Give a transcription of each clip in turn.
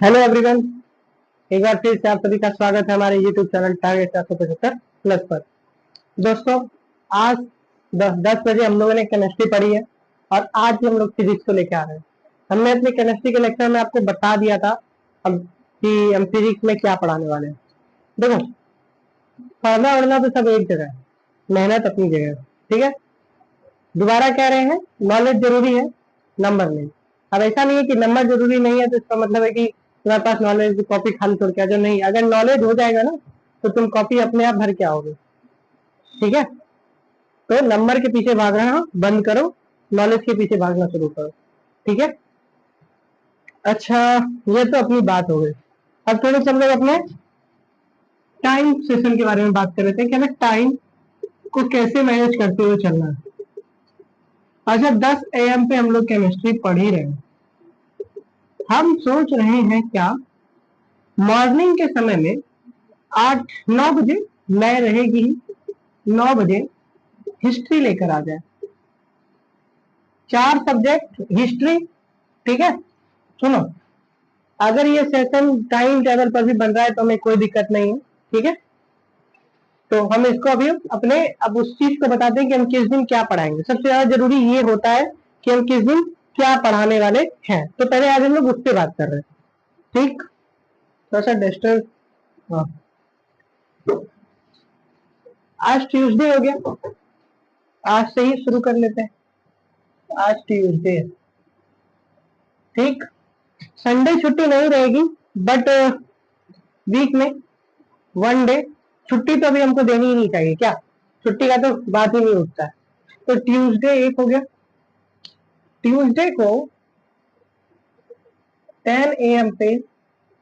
Hello everyone, एक बार फिर से आप सभी का स्वागत है हमारे यूट्यूब चैनल टारगेट 475 प्लस पर। दोस्तों, आज 10 बजे हम लोगों ने केमिस्ट्री पढ़ी है और आज भी हम लोग फिजिक्स को लेके आ रहे हैं। हमने अपने केमिस्ट्री के लेक्चर में आपको बता दिया था अब कि हम फिजिक्स में क्या पढ़ाने वाले हैं। देखो, पढ़ना वढ़ना तो सब एक जगह है, मेहनत अपनी जगह है, ठीक है। दोबारा कह रहे हैं, नॉलेज जरूरी है, नंबर नहीं। अब ऐसा नहीं है कि नंबर जरूरी नहीं है तो इसका मतलब है कि तुम्हारे पास नॉलेज कॉपी खाली छोड़ के आ जाओ, नहीं। अगर नॉलेज हो जाएगा ना तो तुम कॉपी अपने आप भर के आओगे, ठीक है। तो नंबर के पीछे भागना बंद करो, नॉलेज के पीछे भागना शुरू करो, ठीक है। अच्छा, ये तो अपनी बात हो गई। अब थोड़े सब लोग अपने टाइम सेशन के बारे में बात कर रहे थे कि हमें टाइम को कैसे मैनेज करते हुए चलना है। अच्छा, 10 AM पे हम लोग केमिस्ट्री पढ़ ही रहे हैं। हम सोच रहे हैं क्या मॉर्निंग के समय में 8-9 बजे मैं रहेगी, 9 बजे हिस्ट्री लेकर आ जाए। 4 सब्जेक्ट हिस्ट्री, ठीक है। सुनो, अगर ये सेशन टाइम टेबल पर भी बन रहा है तो हमें कोई दिक्कत नहीं है, ठीक है। तो हम इसको अभी अपने अब उस चीज को बताते हैं कि हम किस दिन क्या पढ़ाएंगे। सबसे ज्यादा जरूरी ये होता है कि हम किस दिन क्या पढ़ाने वाले हैं। तो पहले आज हम लोग उस पर बात कर रहे हैं, ठीक। थोड़ा सा डिस्टर्ब। हाँ, आज ट्यूसडे हो गया, आज से ही शुरू कर लेते हैं। आज ट्यूसडे, ठीक। संडे छुट्टी नहीं रहेगी, बट वीक में 1 डे छुट्टी तो अभी हमको देनी ही नहीं चाहिए, क्या छुट्टी का तो बात ही नहीं उठता है। तो ट्यूसडे एक हो गया। ट्यूसडे को 10 AM पे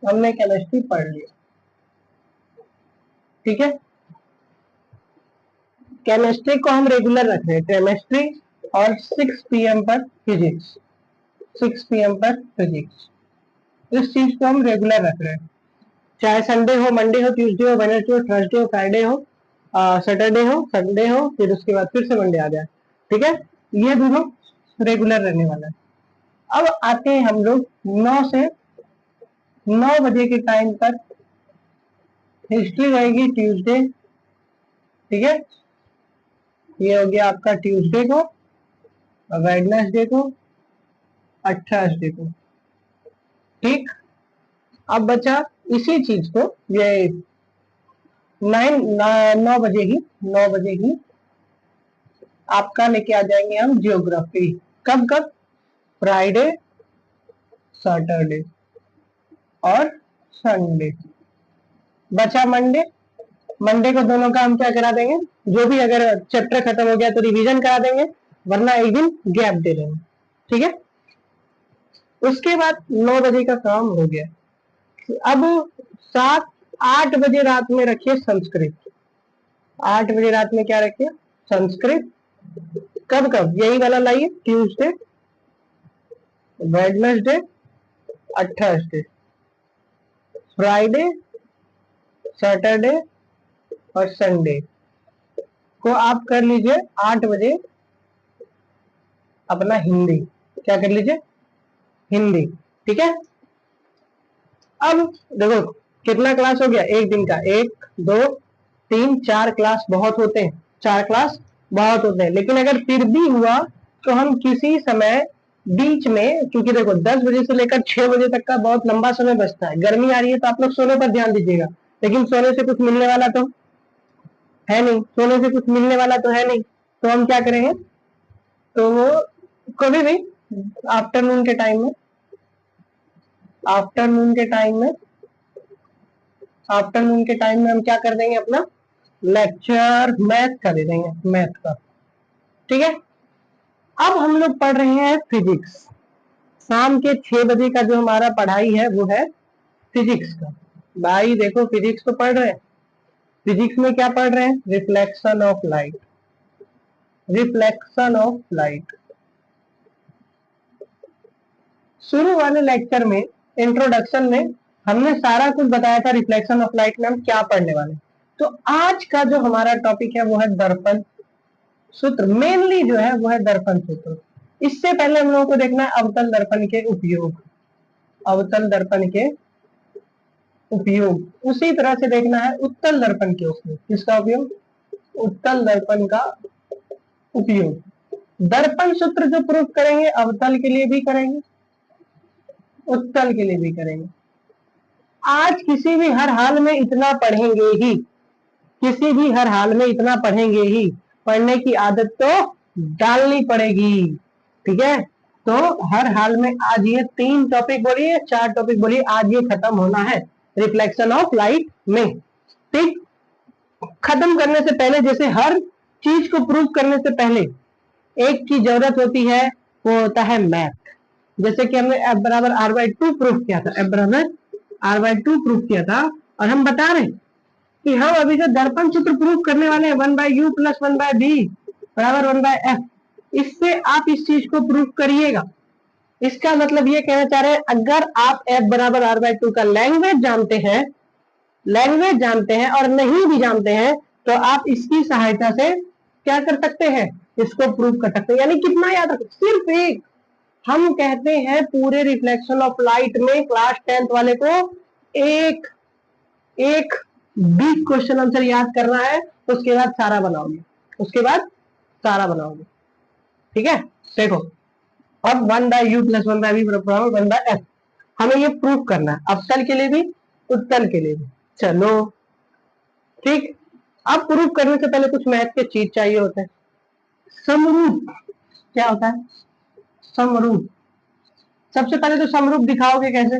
हमने केमिस्ट्री पढ़ लिया, ठीक है। केमिस्ट्री को हम रेगुलर रख रहे हैं, केमिस्ट्री, और 6 PM पर फिजिक्स, 6 PM पर फिजिक्स। इस चीज को हम रेगुलर रख रहे हैं, चाहे संडे हो, मंडे हो, ट्यूसडे हो, वेडनेसडे हो, थर्सडे हो, फ्राइडे हो, सैटरडे हो, संडे हो, फिर उसके बाद फिर से मंडे आ जाए, ठीक है। ये दोनों रेगुलर रहने वाला है। अब आते हैं हम लोग 9 से 9 बजे के टाइम तक हिस्ट्री रहेगी ट्यूसडे, ठीक है। ये हो गया आपका ट्यूसडे को, वेडनेसडे को, थर्सडे को, ठीक। अब बचा इसी चीज को, ये 9 बजे ही 9 बजे ही आपका लेके आ जाएंगे हम जियोग्राफी। कब कब? फ्राइडे, सैटरडे और संडे। बचा मंडे। मंडे को दोनों का हम क्या करा देंगे, जो भी अगर चैप्टर खत्म हो गया तो रिवीजन करा देंगे, वरना एक दिन गैप दे देंगे, ठीक है। उसके बाद 9 बजे का काम हो गया। अब 7-8 बजे रात में रखिए संस्कृत। 8 बजे रात में क्या रखिए? संस्कृत। कब कब? यही वाला लाइए, Tuesday, Wednesday, Thursday, Friday, Saturday और संडे को आप कर लीजिए 8 बजे अपना हिंदी। क्या कर लीजिए? हिंदी, ठीक है। अब देखो कितना क्लास हो गया एक दिन का, 1 2 3 4 क्लास बहुत होते हैं, 4 क्लास बहुत होते हैं। लेकिन अगर फिर भी हुआ तो हम किसी समय बीच में, क्योंकि देखो 10 बजे से लेकर 6 बजे तक का बहुत लंबा समय बचता है। गर्मी आ रही है तो आप लोग सोने पर ध्यान दीजिएगा, लेकिन सोने से कुछ मिलने वाला तो है नहीं, सोने से कुछ मिलने वाला तो है नहीं। तो हम क्या करेंगे, तो वो कभी भी आफ्टरनून के टाइम में, आफ्टरनून के टाइम में आफ्टरनून के टाइम में हम क्या कर देंगे, अपना लेक्चर मैथ का दे देंगे, मैथ का, ठीक है। अब हम लोग पढ़ रहे हैं फिजिक्स। शाम के 6 बजे का जो हमारा पढ़ाई है वो है फिजिक्स का। भाई देखो, फिजिक्स तो पढ़ रहे हैं। फिजिक्स में क्या पढ़ रहे हैं? Reflection of light, reflection of light. शुरू वाले लेक्चर में, इंट्रोडक्शन में, हमने सारा कुछ बताया था रिफ्लेक्शन ऑफ लाइट में हम क्या पढ़ने वाले। तो आज का जो हमारा टॉपिक है वो है दर्पण सूत्र। मेनली जो है वो है दर्पण सूत्र। इससे पहले हम लोगों को देखना है अवतल दर्पण के उपयोग, अवतल दर्पण के उपयोग उसी तरह से देखना है उत्तल दर्पण के उपयोग। किसका उपयोग? उत्तल दर्पण का उपयोग। दर्पण सूत्र जो प्रूफ करेंगे अवतल के लिए भी करेंगे, उत्तल के लिए भी करेंगे। आज किसी भी हर हाल में इतना पढ़ेंगे ही, किसी भी हर हाल में इतना पढ़ेंगे ही, पढ़ने की आदत तो डालनी पड़ेगी। ठीक है, तो हर हाल में आज ये 3 टॉपिक बोलिए, 4 टॉपिक बोलिए, आज ये खत्म होना है रिफ्लेक्शन ऑफ लाइट में। ठीक, खत्म करने से पहले, जैसे हर चीज को प्रूव करने से पहले एक की जरूरत होती है, वो होता है मैथ। जैसे कि हमने F बराबर R/2 प्रूफ किया था, F बराबर R/2 प्रूफ किया था, और हम बता रहे हैं कि हम अभी जो दर्पण सूत्र प्रूफ करने वाले हैं 1/u + 1/v बराबर 1/f, इससे आप इस चीज को प्रूफ करिएगा। इसका मतलब ये कहना चाह रहे हैं, अगर आप F बराबर R/2 का लैंग्वेज जानते हैं और नहीं भी जानते हैं, तो आप इसकी सहायता से क्या कर सकते हैं, इसको प्रूव कर सकते हैं। यानी कितना याद रखें, सिर्फ एक, हम कहते हैं पूरे रिफ्लेक्शन ऑफ लाइट में क्लास 10th वाले को एक बिग क्वेश्चन आंसर याद करना है, उसके बाद सारा बनाओगे, ठीक है। देखो, अब 1/u + 1/v बराबर 1/f, हमें ये प्रूफ करना है अवतल के लिए भी उत्तल के लिए भी। चलो ठीक, अब प्रूफ करने से पहले कुछ मैथ के चीज चाहिए होते हैं। समरूप क्या होता है? समरूप, सबसे पहले तो समरूप दिखाओगे कैसे?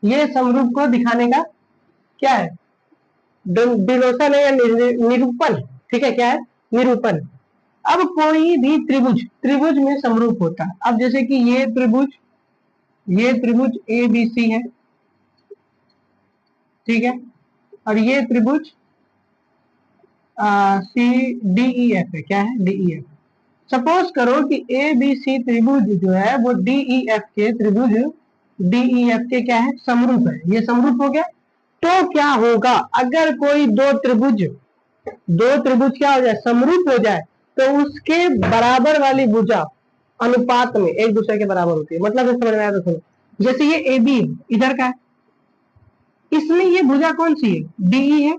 ये समरूप को दिखाने का क्या है? डिनोशन है या निरूपण। ठीक है, क्या है? निरूपण। अब कोई भी त्रिभुज में समरूप होता है। अब जैसे कि ये त्रिभुज ABC है, ठीक है, और ये त्रिभुज CDEF है। क्या है? DEF। सपोज करो कि ABC त्रिभुज जो है वो DEF के क्या है? समरूप है। ये समरूप हो गया। तो क्या होगा अगर कोई दो त्रिभुज क्या हो जाए? समरूप हो जाए, तो उसके बराबर वाली भुजा अनुपात में एक दूसरे के बराबर होती है। मतलब समझ में आया तो सुनो, जैसे ये AB इधर का है, इसमें ये भुजा कौन सी है? DE है,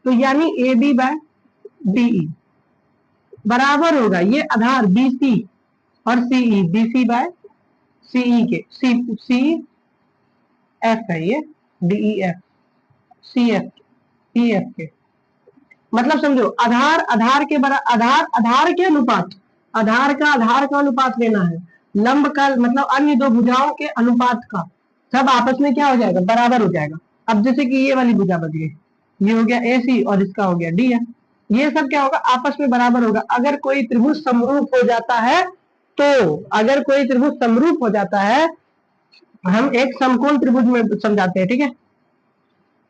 तो यानी AB/DE बराबर होगा ये आधार BC और CE, BC/CE के, CF है ये, DEF CF EF के। मतलब समझो, आधार का अनुपात लेना है, लंब का मतलब अन्य दो भुजाओं के अनुपात का, सब आपस में क्या हो जाएगा? बराबर हो जाएगा। अब जैसे कि ये वाली भुजा बच गई, ये हो गया AC और इसका हो गया DF, ये सब क्या होगा? आपस में बराबर होगा। अगर कोई त्रिभुज समरूप हो जाता है, हम एक समकोण त्रिभुज में समझाते हैं। ठीक है,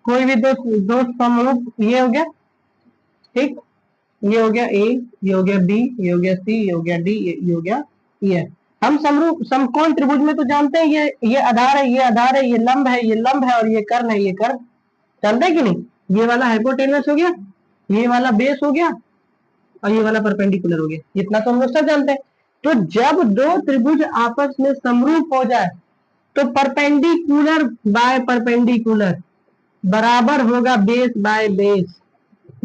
कोई भी दो समरूप, ये हो गया, ठीक, ये हो गया A, ये हो गया B, ये हो गया C, ये हो गया D, ये हो गया E। हम समकोण त्रिभुज में तो जानते हैं ये आधार है, ये लंब है और ये कर्ण है, ये कर्ण। जानते हैं कि नहीं? ये वाला हाइपोटेनस हो गया, ये वाला बेस हो गया, और ये वाला परपेंडिकुलर हो गया। इतना तो हम लोग सब जानते हैं। तो जब दो त्रिभुज आपस में समरूप हो जाए, तो परपेंडिकुलर बाय परपेंडिकुलर बराबर होगा बेस बाय बेस,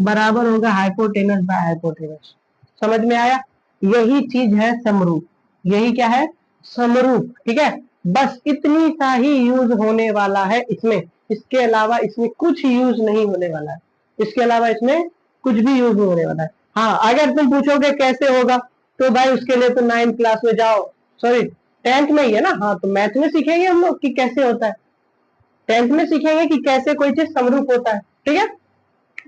बराबर होगा हाइपोटेनस बाय हाइपोटेनस। समझ में आया? यही चीज है समरूप। यही क्या है? समरूप। ठीक है, बस इतनी सा ही यूज होने वाला है इसमें, इसके अलावा इसमें कुछ यूज नहीं होने वाला है, इसके अलावा इसमें कुछ भी यूज नहीं होने वाला है। हाँ, अगर तुम पूछोगे कैसे होगा, तो भाई उसके लिए तो 9th क्लास में जाओ, सॉरी 10th में ही है ना। हाँ, तो मैथ में सीखेंगे हम लोग कि कैसे होता है, 10th में सीखेंगे कि कैसे कोई चीज समरूप होता है। ठीक है,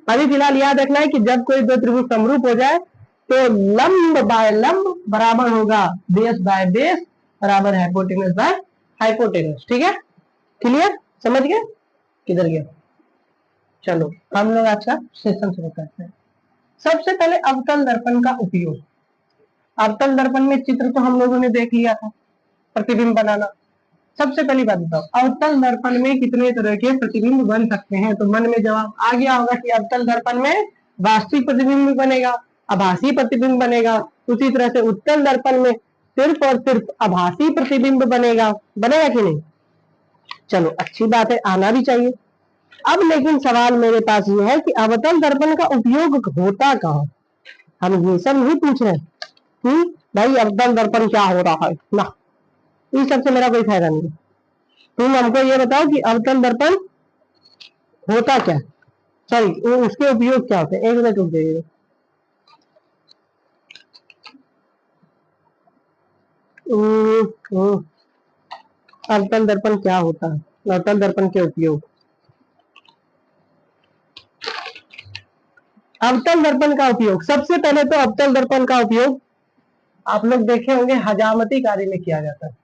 अभी फिलहाल याद रखना है कि जब कोई दो त्रिभुज समरूप हो जाए, तो लंब बाय लंब बराबर होगा बेस बाय बेस बराबर हाइपोटेनस बाय हाइपोटेनस। ठीक है, क्लियर? समझ गए? किधर गया? चलो हम लोग आज का सेशन शुरू करते हैं। सबसे पहले अवतल दर्पण का उपयोग। अवतल दर्पण में चित्र तो हम लोगों ने देख लिया था, प्रतिबिंब बनाना। सबसे पहली बात बताओ, अवतल दर्पण में कितने तरह के प्रतिबिंब बन सकते हैं? तो मन में जवाब आ गया होगा कि अवतल दर्पण में वास्तविक प्रतिबिंब भी बनेगा, आभासी प्रतिबिंब बनेगा। उसी तरह से उत्तल दर्पण में सिर्फ और सिर्फ आभासी प्रतिबिंब बनेगा कि नहीं? चलो अच्छी बात है, आना भी चाहिए। अब लेकिन सवाल मेरे पास ये है कि अवतल दर्पण का उपयोग होता कहाँ। हम ये सब नहीं पूछ रहे कि भाई अवतल दर्पण क्या हो रहा है ना, इस सबसे मेरा कोई फायदा नहीं। तुम हमको ये बताओ कि अवतल दर्पण होता क्या, सॉरी उसके उपयोग क्या होते हैं। एक मिनट रुक जाइए। अवतल दर्पण क्या होता है, अवतल दर्पण के उपयोग। अवतल दर्पण का उपयोग, सबसे पहले तो अवतल दर्पण का उपयोग आप लोग देखे होंगे हजामती कार्य में किया जाता है।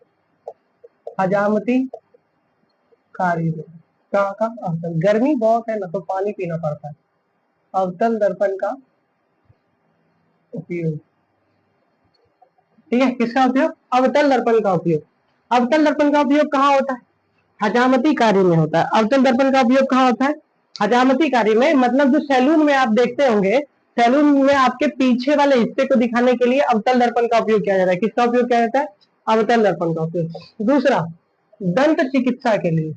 हजामती कार्य में क्या का अवतल, गर्मी बहुत है ना तो पानी पीना पड़ता है। अवतल दर्पण का उपयोग, ठीक है, किसका उपयोग, अवतल दर्पण का उपयोग। अवतल दर्पण का उपयोग कहाँ होता है, हजामती कार्य में होता है। अवतल दर्पण का उपयोग कहाँ होता है, हजामती कार्य में। मतलब जो सैलून में आप देखते होंगे, सैलून में आपके पीछे वाले हिस्से को दिखाने के लिए अवतल दर्पण का उपयोग किया जाता है। किसका उपयोग किया जाता है, अवतल दर्पण का उपयोग। दूसरा, दंत चिकित्सा के लिए,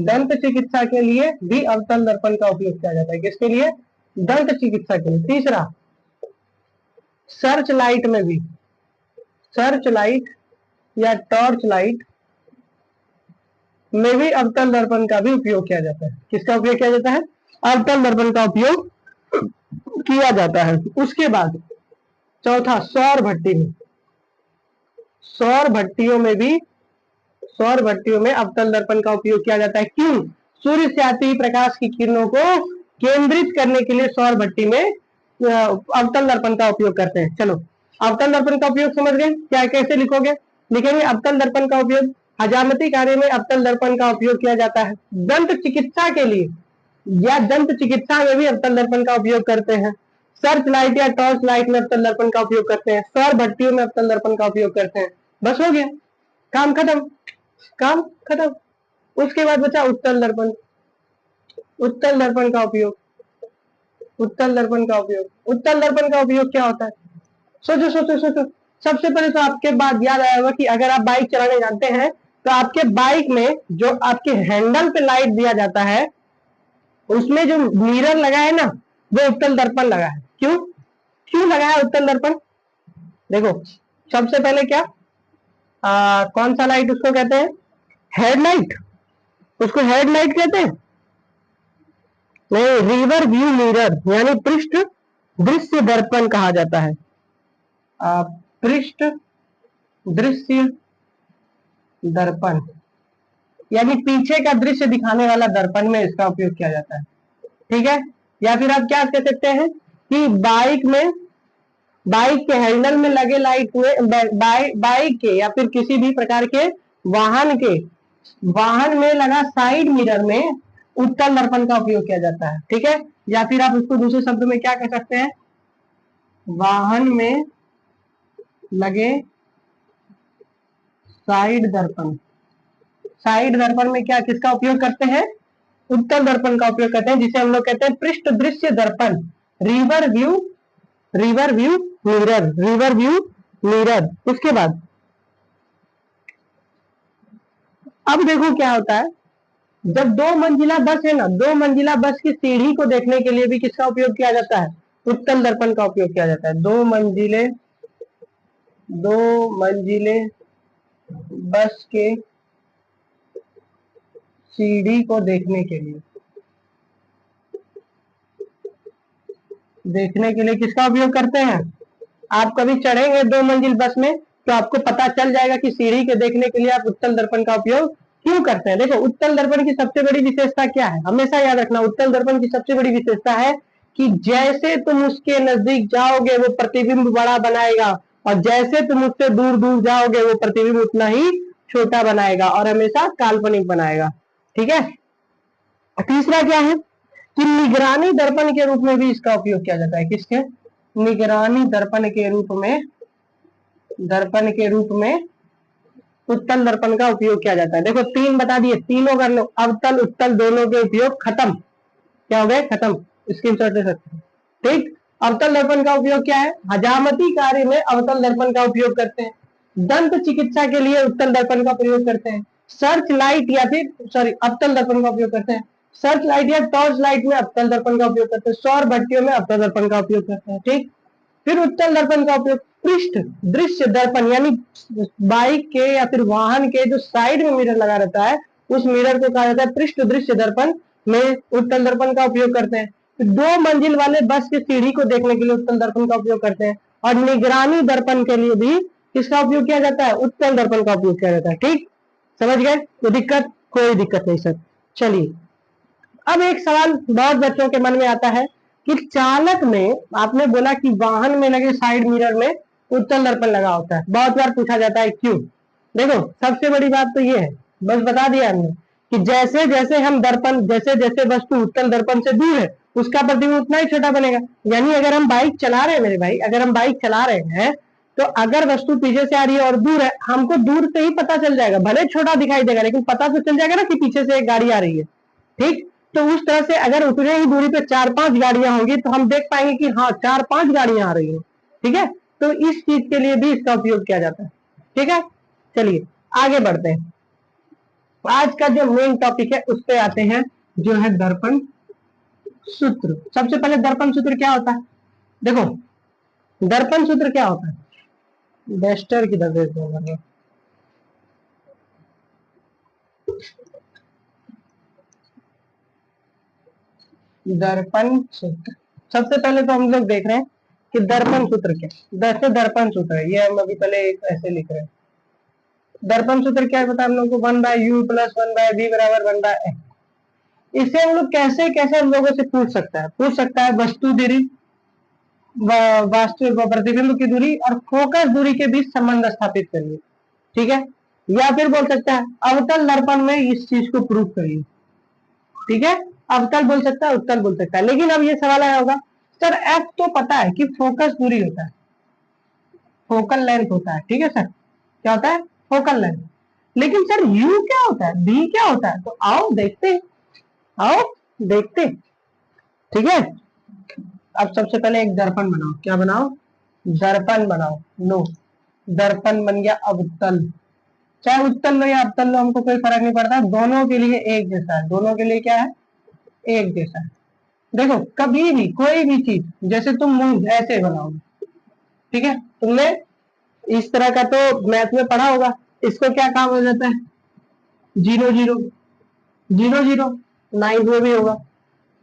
दंत चिकित्सा के लिए भी अवतल दर्पण का उपयोग किया जाता है। किसके लिए, दंत चिकित्सा के लिए। तीसरा, सर्च लाइट में भी, सर्च लाइट या टॉर्च लाइट में भी अवतल दर्पण का भी उपयोग किया जाता है। किसका उपयोग किया जाता है, अवतल दर्पण का उपयोग किया जाता है। उसके बाद चौथा, सौर भट्टी में, सौर भट्टियों में भी, सौर भट्टियों में अवतल दर्पण का उपयोग किया जाता है। क्यों, सूर्य से आती हुई प्रकाश की किरणों को केंद्रित करने के लिए सौर भट्टी में अवतल दर्पण का उपयोग करते हैं। चलो अवतल दर्पण का उपयोग समझ गए, क्या कैसे लिखोगे, लिखेंगे अवतल दर्पण का उपयोग हजामती कार्य में अवतल दर्पण का उपयोग किया जाता है। दंत चिकित्सा के लिए या दंत चिकित्सा में भी अवतल दर्पण का उपयोग करते हैं। सर्च लाइट या टॉर्च लाइट में अवतल दर्पण का उपयोग करते हैं। सौर भट्टियों में अवतल दर्पण का उपयोग करते हैं। बस हो गया, काम खत्म, काम खत्म। उसके बाद बचा उत्तल दर्पण। उत्तल दर्पण का उपयोग, उत्तल दर्पण का उपयोग, उत्तल दर्पण का उपयोग क्या होता है, सोचो सोचो सोचो। सबसे पहले तो आपके बाद याद आया होगा कि अगर आप बाइक चलाने जानते हैं तो आपके बाइक में जो आपके हैंडल पे लाइट दिया जाता है उसमें जो मिरर लगा है ना वो उत्तल दर्पण लगा है। क्यों, क्यों लगा है उत्तल दर्पण, देखो सबसे पहले क्या, कौन सा लाइट उसको कहते हैं, हेडलाइट, उसको हेडलाइट कहते हैं नहीं, रिवर व्यू मिरर यानी पृष्ठ दृश्य दर्पण कहा जाता है। पृष्ठ दृश्य दर्पण यानी पीछे का दृश्य दिखाने वाला दर्पण में इसका उपयोग किया जाता है, ठीक है। या फिर आप क्या कह सकते हैं कि बाइक में, बाइक के हैंडल में लगे लाइट में, बाइक के या फिर किसी भी प्रकार के वाहन के, वाहन में लगा साइड मिरर में उत्तल दर्पण का उपयोग किया जाता है, ठीक है। या फिर आप उसको दूसरे शब्द में क्या कह सकते हैं, वाहन में लगे साइड दर्पण, साइड दर्पण में क्या किसका उपयोग करते हैं, उत्तल दर्पण का उपयोग करते हैं, जिसे हम लोग कहते हैं पृष्ठ दृश्य दर्पण, river view, river view mirror, river view mirror. उसके बाद अब देखो क्या होता है, जब 2 मंजिला बस है ना, 2 मंजिला बस की सीढ़ी को देखने के लिए भी किसका उपयोग किया जाता है, उत्तल दर्पण का उपयोग किया जाता है। 2 मंजिले, 2 मंजिले बस के सीढ़ी को देखने के लिए, देखने के लिए किसका उपयोग करते हैं, आप कभी चढ़ेंगे 2 मंजिल बस में तो आपको पता चल जाएगा कि सीढ़ी के देखने के लिए आप उत्तल दर्पण का उपयोग क्यों करते हैं। देखो उत्तल दर्पण की सबसे बड़ी विशेषता क्या है, हमेशा याद रखना, उत्तल दर्पण की सबसे बड़ी विशेषता है कि जैसे तुम उसके नजदीक जाओगे वो प्रतिबिंब बड़ा बनाएगा और जैसे तुम उससे दूर दूर जाओगे वो प्रतिबिंब उतना ही छोटा बनाएगा और हमेशा काल्पनिक बनाएगा, ठीक है। तीसरा क्या है कि निगरानी दर्पण के रूप में भी इसका उपयोग किया जाता है। किसके, निगरानी दर्पण के रूप में, दर्पण के रूप में उत्तल दर्पण का उपयोग किया जाता है। देखो 3 बता दिए, तीनों कर लो, अवतल उत्तल दोनों के उपयोग खत्म, क्या हो गए, खत्म, स्क्रीनशॉट ले सकते हैं, ठीक। अवतल दर्पण का उपयोग क्या है, हजामती कार्य में अवतल दर्पण का उपयोग करते हैं, दंत चिकित्सा के लिए उत्तल दर्पण का प्रयोग करते हैं, सर्च लाइट या फिर सॉरी अवतल दर्पण का उपयोग करते हैं। सर्च लाइट या टॉर्च लाइट में अवतल दर्पण का उपयोग करते हैं। सौर भट्टियों में अवतल दर्पण का उपयोग करते हैं। ठीक, फिर उत्तल दर्पण का उपयोग पृष्ठ दृश्य दर्पण यानी बाइक के या फिर वाहन के जो साइड में मिरर लगा रहता है उस मिरर को कहा जाता है पृष्ठ दृश्य दर्पण में उत्तल दर्पण का उपयोग करते हैं। फिर 2 मंजिल वाले बस की सीढ़ी को देखने के लिए उत्तल दर्पण का उपयोग करते हैं। और निगरानी दर्पण के लिए भी किसका उपयोग किया जाता है? उत्तल दर्पण का उपयोग किया जाता है। ठीक, समझ गए? कोई दिक्कत? कोई दिक्कत नहीं सर। चलिए, अब एक सवाल बहुत बच्चों के मन में आता है कि चालक में आपने बोला कि वाहन में लगे साइड मिरर में उत्तल दर्पण लगा होता है, बहुत बार पूछा जाता है क्यों? देखो, सबसे बड़ी बात तो ये है, बस बता दिया हमने कि जैसे जैसे हम दर्पण, जैसे जैसे वस्तु उत्तल दर्पण से दूर है उसका प्रतिबिंब उतना ही छोटा बनेगा। यानी अगर हम बाइक चला रहे हैं मेरे भाई, अगर हम बाइक चला रहे हैं तो अगर वस्तु पीछे से आ रही है और दूर है, हमको दूर से ही पता चल जाएगा, भले छोटा दिखाई देगा लेकिन पता तो चल जाएगा ना कि पीछे से एक गाड़ी आ रही है। ठीक, तो उस तरह से अगर उतने ही दूरी पे 4-5 गाड़ियां होंगी तो हम देख पाएंगे कि हाँ 4-5 गाड़ियां आ रही हैं। ठीक है, तो इस चीज के लिए भी इसका उपयोग किया जाता है। ठीक है, चलिए आगे बढ़ते हैं। आज का जो मेन टॉपिक है उस पे आते हैं, जो है दर्पण सूत्र। सबसे पहले दर्पण सूत्र क्या होता है? देखो, दर्पण सूत्र क्या होता है? बेस्टर की दर्ज दर्पण सूत्र। सबसे पहले तो हम लोग देख रहे हैं कि दर्पण सूत्र क्या है। जैसे दर्पण सूत्र है, ये हम अभी पहले ऐसे लिख रहे हैं। दर्पण सूत्र क्या है पता हम लोग को? 1/u + 1/v = 1/f। इसे हम लोग कैसे कैसे हम लोगों से पूछ सकता है? पूछ सकता है वस्तु दूरी, वास्तविक प्रतिबिंब की दूरी और फोकस दूरी के बीच संबंध स्थापित करिए। ठीक है, या फिर बोल सकता है अवतल दर्पण में इस चीज को प्रूव करिए। ठीक है, अवतल बोल सकता है, उत्तल बोल सकता है। लेकिन अब ये सवाल आया होगा, सर एफ तो पता है कि फोकस दूरी होता है, फोकल लेंथ होता है। ठीक है सर, क्या होता है? Focal length. लेकिन सर यू क्या होता है, बी क्या होता है? तो आओ देखते हैं, आओ देखते हैं। ठीक है, अब सबसे पहले एक दर्पण बनाओ। क्या बनाओ? दर्पण बनाओ। लो, दर्पण बन गया अवतल। चाहे उत्तल लो या अवतल लो, हमको कोई फर्क नहीं पड़ता, दोनों के लिए एक जैसा है। दोनों के लिए क्या है? एक जैसा है। देखो, कभी भी कोई भी चीज, जैसे तुम मुंह ऐसे बनाओगे, ठीक है, तुमने इस तरह का तो मैथ में पढ़ा होगा, इसको क्या काम हो जाता है? 0 0 0 0, 9 में भी होगा।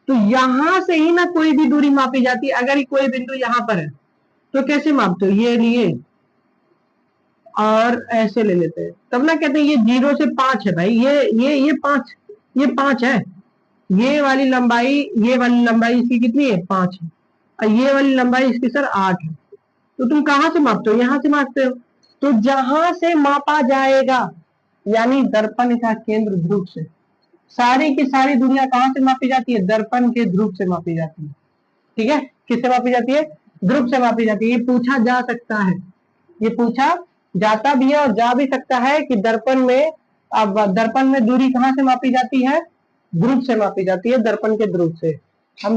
तो यहां से ही ना कोई भी दूरी मापी जाती है। अगर कोई बिंदु यहाँ पर है तो कैसे मापते हो? ये लिए और ऐसे ले लेते हैं, तब ना कहते हैं ये 0 से 5 है भाई, ये 5, ये 5 है। ये वाली लंबाई, ये वाली लंबाई इसकी कितनी है? 5 है। और ये वाली लंबाई इसकी सर 8 है। तो तुम कहां से मापते हो? यहां से मापते हो। तो जहां से मापा जाएगा, यानी दर्पण का केंद्र ध्रुव से, सारी की सारी दुनिया कहां से मापी जाती है? दर्पण के ध्रुव से मापी जाती है। ठीक है, किससे मापी जाती है? ध्रुव से मापी जाती है। ये पूछा जा सकता है, ये पूछा जाता भी है और जा भी सकता है कि दर्पण में, अब दर्पण में दूरी कहां से मापी जाती है? ध्रुव से मापी जाती है, दर्पण के ध्रुव से। हम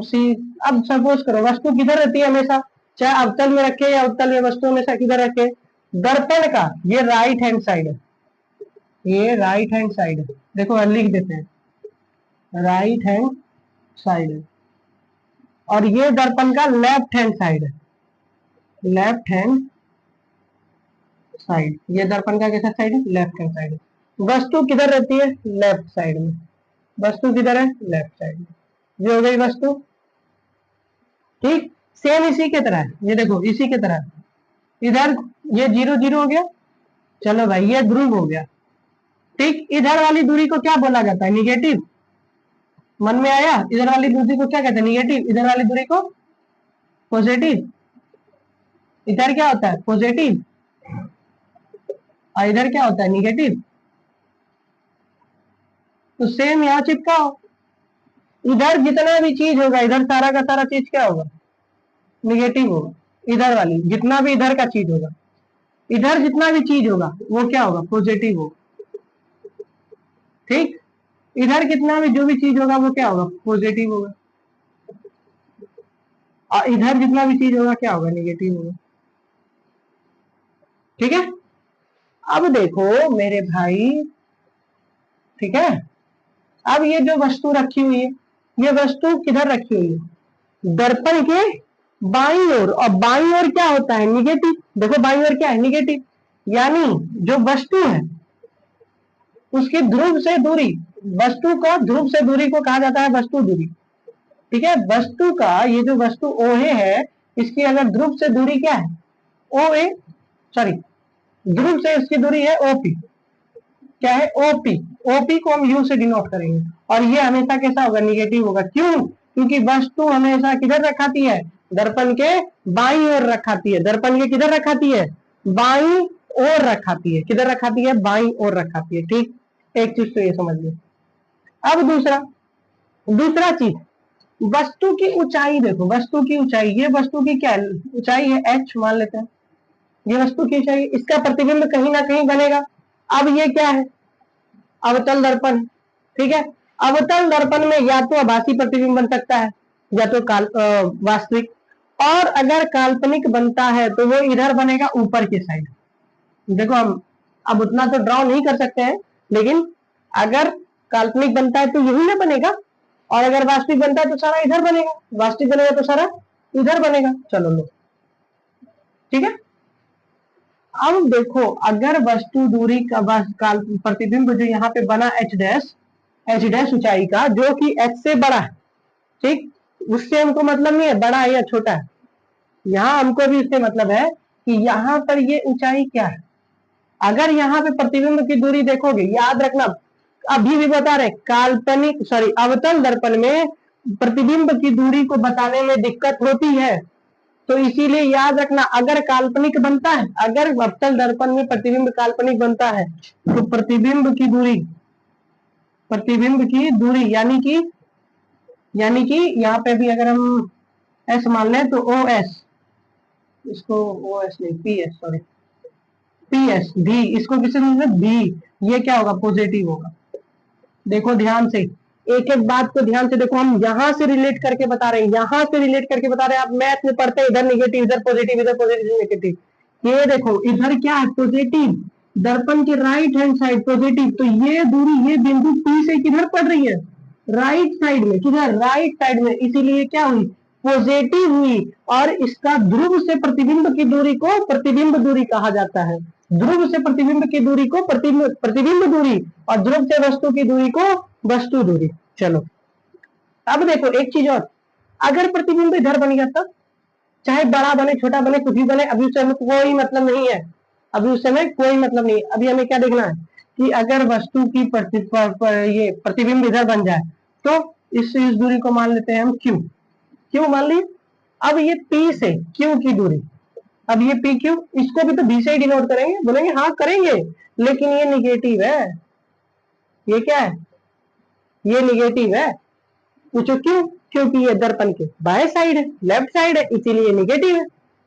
अब सपोज करो वस्तु किधर रहती है हमेशा, चाहे अवतल में रखे या उत्तल में, वस्तु हमेशा किधर रखे? दर्पण का ये राइट हैंड साइड है, ये राइट हैंड साइड है। देखो लिख देते हैं, राइट हैंड साइड है। और ये दर्पण का लेफ्ट हैंड साइड है, लेफ्ट हैंड साइड। ये दर्पण का कैसा साइड है? लेफ्ट हैंड साइड है। वस्तु किधर रहती है? लेफ्ट साइड में। वस्तु किधर है? लेफ्ट साइड में। ये हो गई वस्तु। ठीक, सेम इसी के तरह है, ये देखो इसी के तरह। इधर ये 0 0 हो गया, चलो भाई ये ध्रुव हो गया। ठीक, इधर वाली दूरी को क्या बोला जाता है? निगेटिव। मन में आया? इधर वाली दूरी को क्या कहते हैं? निगेटिव। इधर वाली दूरी को पॉजिटिव। इधर क्या होता है? पॉजिटिव। और इधर क्या होता है? निगेटिव। तो सेम यहाँ चिपकाओ। इधर जितना भी चीज होगा, इधर सारा का सारा चीज क्या होगा? निगेटिव होगा। इधर वाली जितना भी इधर का चीज होगा, इधर जितना भी चीज होगा वो क्या होगा? पॉजिटिव होगा। ठीक, इधर कितना भी जो भी चीज होगा वो क्या होगा? पॉजिटिव होगा। और इधर जितना भी चीज होगा क्या होगा? निगेटिव होगा। ठीक है, अब देखो मेरे भाई, ठीक है। अब ये जो वस्तु रखी हुई है, ये वस्तु किधर रखी हुई है? दर्पण के बाईं ओर। और बाईं ओर क्या होता है? निगेटिव। देखो बाईं ओर क्या है? निगेटिव। यानी जो वस्तु है उसकी ध्रुव से दूरी, वस्तु को ध्रुव से दूरी को कहा जाता है वस्तु दूरी। ठीक है। वस्तु का ये जो वस्तु OA है, इसकी अगर ध्रुव से दूरी क्या है? OA, सॉरी, ध्रुव से इसकी दूरी है OP। क्या है? OP। OP को हम U से डिनोट करेंगे और ये हमेशा कैसा होगा? निगेटिव होगा। क्यों? क्योंकि वस्तु हमेशा किधर रखाती है? दर्पण के बाईं ओर रखाती है। दर्पण के किधर रखाती है? बाईं ओर रखाती है। किधर रखाती है? बाईं ओर रखाती है। ठीक, एक चीज तो ये समझ लो। अब दूसरा चीज, वस्तु की ऊंचाई देखो। वस्तु की ऊंचाई, ये वस्तु की क्या ऊंचाई है? H मान लेते हैं। ये वस्तु की ऊंचाई, इसका प्रतिबिंब कहीं ना कहीं बनेगा। अब ये क्या है? अवतल दर्पण। ठीक है। अवतल दर्पण में या तो आभासी प्रतिबिंब बन सकता है या तो वास्तविक। और अगर काल्पनिक बनता है तो वो इधर बनेगा, ऊपर की साइड। देखो हम अब उतना तो ड्रॉ नहीं कर सकते हैं, लेकिन अगर काल्पनिक बनता है तो यही ना बनेगा, और अगर वास्तविक बनता है तो सारा इधर बनेगा, वास्तविक बनेगा तो सारा इधर बनेगा। चलो लो, ठीक है। अब देखो, अगर वस्तु दूरी का प्रतिबिंब जो यहाँ पे बना h डैश ऊंचाई का, जो कि h से बड़ा है, ठीक, उससे हमको मतलब नहीं है बड़ा है या छोटा है। यहाँ हमको भी इससे मतलब है कि यहाँ पर ये ऊंचाई क्या है। अगर यहाँ पे प्रतिबिंब की दूरी देखोगे, याद रखना, अभी भी बता रहे, काल्पनिक सॉरी अवतल दर्पण में प्रतिबिंब की दूरी को बताने में दिक्कत होती है। तो इसीलिए याद रखना, अगर काल्पनिक बनता है, अगर अवतल दर्पण में प्रतिबिंब काल्पनिक बनता है तो प्रतिबिंब की दूरी यानी कि यहाँ पे भी अगर हम S मान लें तो OS, इसको OS नहीं PS, सॉरी PS भी, इसको किसी भी, ये क्या होगा? पॉजिटिव होगा। देखो ध्यान से, एक एक बात को ध्यान से देखो। हम यहाँ से रिलेट करके बता रहे हैं, यहाँ से रिलेट करके बता रहे हैं। आप मैथ में पढ़ते हैं इधर निगेटिव, इधर पॉजिटिव, इधर पॉजिटिव नेगेटिव। ये देखो इधर क्या है? पॉजिटिव। दर्पण के राइट हैंड साइड पॉजिटिव, तो ये दूरी, ये बिंदु P से किधर पड़ रही है? राइट साइड में। किधर? राइट साइड में। इसीलिए क्या हुई? पॉजिटिव हुई। और इसका ध्रुव से प्रतिबिंब की दूरी को प्रतिबिंब दूरी कहा जाता है। ध्रुव से प्रतिबिंब की दूरी को प्रतिबिंब दूरी, और ध्रुव से वस्तु की दूरी को वस्तु दूरी। चलो अब देखो एक चीज और, अगर प्रतिबिंब इधर बन गया तब, चाहे बड़ा बने छोटा बने कुछ भी बने, अभी उससे हमें कोई मतलब नहीं है। अभी उससे हमें कोई मतलब नहीं है। अभी हमें क्या देखना है कि अगर वस्तु की ये प्रतिबिंब इधर बन जाए तो इस दूरी को मान लेते हैं हम क्यू मान ली। अब ये P से Q की दूरी, अब ये PQ, इसको भी तो B से ही डिनोट करेंगे। बोलेंगे हाँ करेंगे, लेकिन ये निगेटिव है। ये क्या है? ये निगेटिव है। पूछो क्यों? क्योंकि ये दर्पण के बाएं साइड है, लेफ्ट साइड है, इसीलिए निगेटिव है।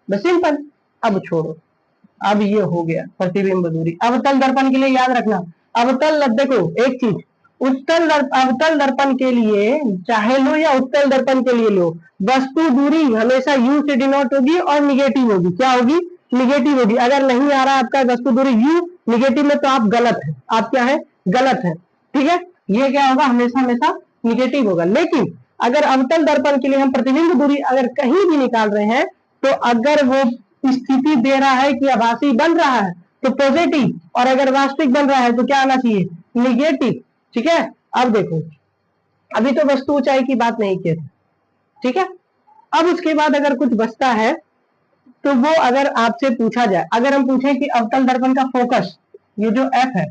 बस सिंपल। अब छोड़ो, अब ये हो गया प्रतिबिंब दूरी। अवतल दर्पण के लिए याद रखना, अवतल, देखो एक चीज, अवतल दर्पण के लिए चाहे लो या उत्तल दर्पण के लिए लो, वस्तु दूरी हमेशा U से डिनोट होगी और निगेटिव होगी। क्या होगी? निगेटिव होगी। अगर नहीं आ रहा है आपका वस्तु दूरी U निगेटिव में, तो आप गलत है। आप क्या है? गलत है। ठीक है। ये क्या होगा? हमेशा हमेशा निगेटिव होगा। लेकिन अगर अवतल दर्पण के लिए हम प्रतिबिंब दूरी अगर कहीं भी निकाल रहे हैं, तो अगर वो स्थिति दे रहा है कि आभासी बन रहा है तो पॉजिटिव, और अगर वास्तविक बन रहा है तो क्या आना चाहिए? निगेटिव। ठीक है। अब देखो, अभी तो वस्तु ऊंचाई की बात नहीं की थी, ठीक है। अब उसके बाद अगर कुछ बचता है तो वो अगर आपसे पूछा जाए, अगर हम पूछें कि अवतल दर्पण का फोकस, ये जो F है,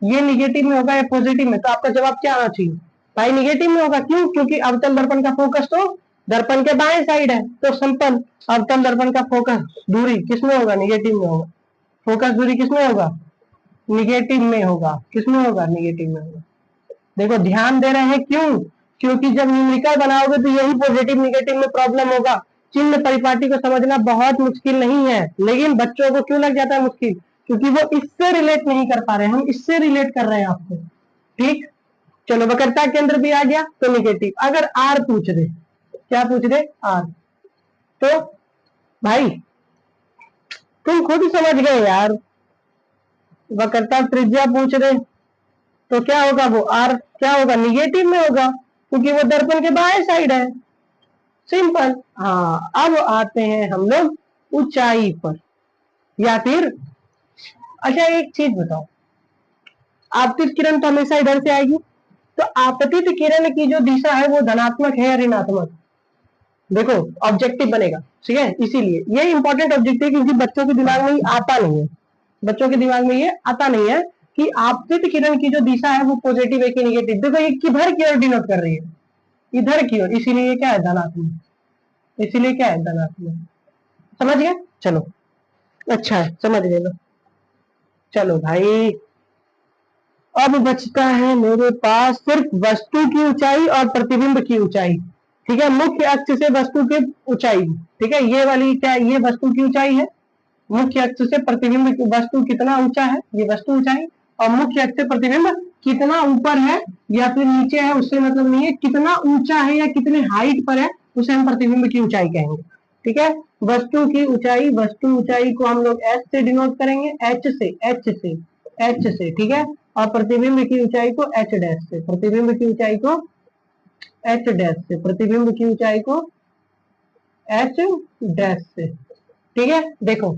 ये निगेटिव में होगा या पॉजिटिव में, तो आपका जवाब क्या आना चाहिए? भाई निगेटिव में होगा। क्यों? क्योंकि अवतल दर्पण का फोकस तो दर्पण के बाएं साइड है। तो सिंपल, अवतल दर्पण का फोकस दूरी किसमें होगा? निगेटिव में होगा। फोकस दूरी किसमें होगा? निगेटिव में होगा। किसमें होगा? निगेटिव में होगा। देखो ध्यान दे रहे हैं, क्यों? क्योंकि जब न्यूमेरिकल बनाओगे तो यही पॉजिटिव निगेटिव में प्रॉब्लम होगा। चिन्ह परिपाटी को समझना बहुत मुश्किल नहीं है, लेकिन बच्चों को क्यों लग जाता है मुश्किल? क्योंकि वो इससे रिलेट नहीं कर पा रहे हैं, हम इससे रिलेट कर रहे हैं आपको। ठीक, चलो वक्रता केंद्र भी आ गया तो निगेटिव। अगर R पूछ दे, क्या पूछ दे? R, तो भाई तुम खुद समझ गए यार, वक्रता त्रिज्या पूछ दे तो क्या होगा, वो आर क्या होगा, निगेटिव में होगा, क्योंकि वो दर्पण के बाएं साइड है। सिंपल। हाँ, अब आते हैं हम लोग ऊंचाई पर, या फिर अच्छा एक चीज बताओ, आपतित किरण तो हमेशा इधर से आएगी, तो आपतित किरण की जो दिशा है वो धनात्मक है या ऋणात्मक? देखो ऑब्जेक्टिव बनेगा, ठीक है, इसीलिए ये इंपॉर्टेंट ऑब्जेक्टिव, क्योंकि बच्चों के दिमाग में आता नहीं है, बच्चों के दिमाग में ये आता नहीं है कि आपतित किरण की जो दिशा है वो पॉजिटिव है कि निगेटिव। देखो ये किधर की ओर डिनोट कर रही है, इधर की ओर, इसीलिए ये क्या है, धनात्मक, इसीलिए क्या है, धनात्मक। समझ गए? चलो अच्छा है, समझ गए लो। चलो भाई, अब बचता है मेरे पास सिर्फ वस्तु की ऊंचाई और प्रतिबिंब की ऊंचाई। ठीक है, मुख्य अक्ष से वस्तु की ऊंचाई, ठीक है, ये वाली क्या, ये वस्तु की ऊंचाई है, मुख्य अक्ष से प्रतिबिंब की वस्तु कितना ऊंचा है, ये वस्तु ऊंचाई, और मुख्य अक्ष से प्रतिबिंब कितना ऊपर है या फिर नीचे है, उससे मतलब नहीं है, कितना ऊंचा है या कितने हाइट पर है, उसे हम प्रतिबिंब की ऊंचाई कहेंगे। ठीक है, वस्तु की ऊंचाई, वस्तु ऊंचाई को हम लोग एच से डिनोट करेंगे, एच से, एच से, एच से, ठीक है, और प्रतिबिंब की ऊंचाई को एच डैश से, प्रतिबिंब की ऊंचाई को एच डैश से, प्रतिबिंब की ऊंचाई को एच डैश से। ठीक है, देखो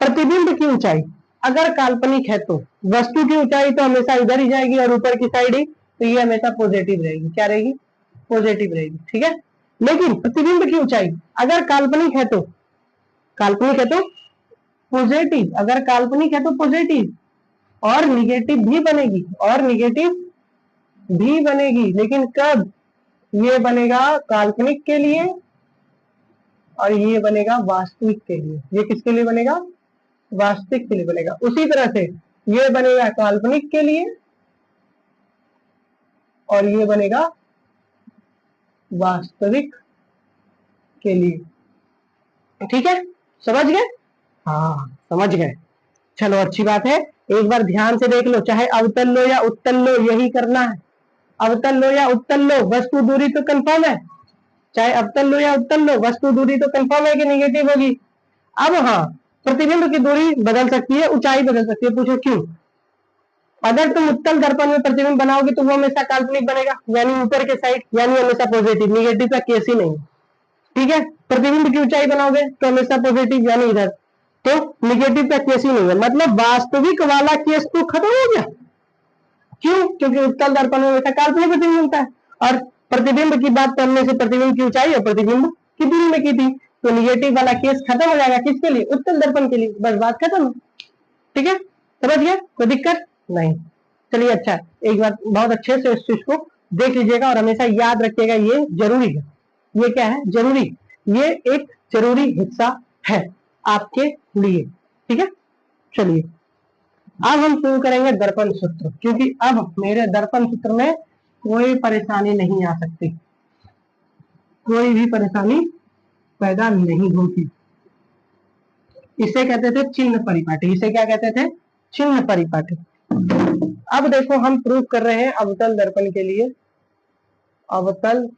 प्रतिबिंब की ऊंचाई अगर काल्पनिक है तो वस्तु की ऊंचाई तो हमेशा इधर ही जाएगी और ऊपर की साइड ही, तो ये हमेशा पॉजिटिव रहेगी, क्या रहेगी, पॉजिटिव रहेगी। ठीक है, लेकिन प्रतिबिंब की ऊंचाई अगर काल्पनिक है तो, काल्पनिक है तो पॉजिटिव, अगर काल्पनिक है तो पॉजिटिव, और निगेटिव भी बनेगी, और निगेटिव भी बनेगी, लेकिन कब, ये बनेगा काल्पनिक के लिए और ये बनेगा वास्तविक के लिए। ये किसके लिए बनेगा, वास्तविक के लिए बनेगा। उसी तरह से ये बनेगा काल्पनिक के लिए और ये बनेगा वास्तविक के लिए। ठीक है, समझ गए? हाँ समझ गए। चलो अच्छी बात है, एक बार ध्यान से देख लो, चाहे अवतल लो या उत्तल लो, यही करना है। अवतल लो या उत्तल लो, वस्तु दूरी तो कंफर्म है, चाहे अवतल लो या उत्तल लो, वस्तु दूरी तो कंफर्म है कि निगेटिव होगी। अब हाँ, प्रतिबिंब की दूरी बदल सकती है, ऊंचाई बदल सकती है, पूछो क्यों? अगर तुम उत्तल दर्पण में प्रतिबिंब बनाओगे तो वो हमेशा काल्पनिक बनेगा, यानी ऊपर के साइड, यानी हमेशा पॉजिटिव, निगेटिव का केस ही नहीं। ठीक है, प्रतिबिंब की ऊंचाई बनाओगे तो हमेशा पॉजिटिव, यानी इधर, तो निगेटिव का केस ही नहीं है, मतलब वास्तविक वाला केस तो खत्म हो गया। क्यों? क्योंकि उत्तल दर्पण में हमेशा काल्पनिक प्रतिबिंब मिलता है, और प्रतिबिंब की बात करने से प्रतिबिंब की ऊंचाई और प्रतिबिंब की दूरी में की थी, तो निगेटिव वाला केस खत्म हो जाएगा, किसके लिए, उत्तल दर्पण के लिए, बस बात खत्म। ठीक है, समझ गया, कोई दिक्कत नहीं। चलिए अच्छा, एक बार बहुत अच्छे से इस चीज को देख लीजिएगा और हमेशा याद रखिएगा, ये जरूरी है। ये क्या है, जरूरी, ये एक जरूरी हिस्सा है आपके लिए। ठीक है, चलिए अब हम शुरू करेंगे दर्पण सूत्र, क्योंकि अब मेरे दर्पण सूत्र में कोई परेशानी नहीं आ सकती, कोई भी परेशानी पैदा नहीं होगी। इसे कहते थे चिन्ह परिपाटी, इसे क्या कहते थे, चिन्ह परिपाटी। अब देखो हम प्रूव कर रहे हैं अवतल दर्पण के लिए, अवतल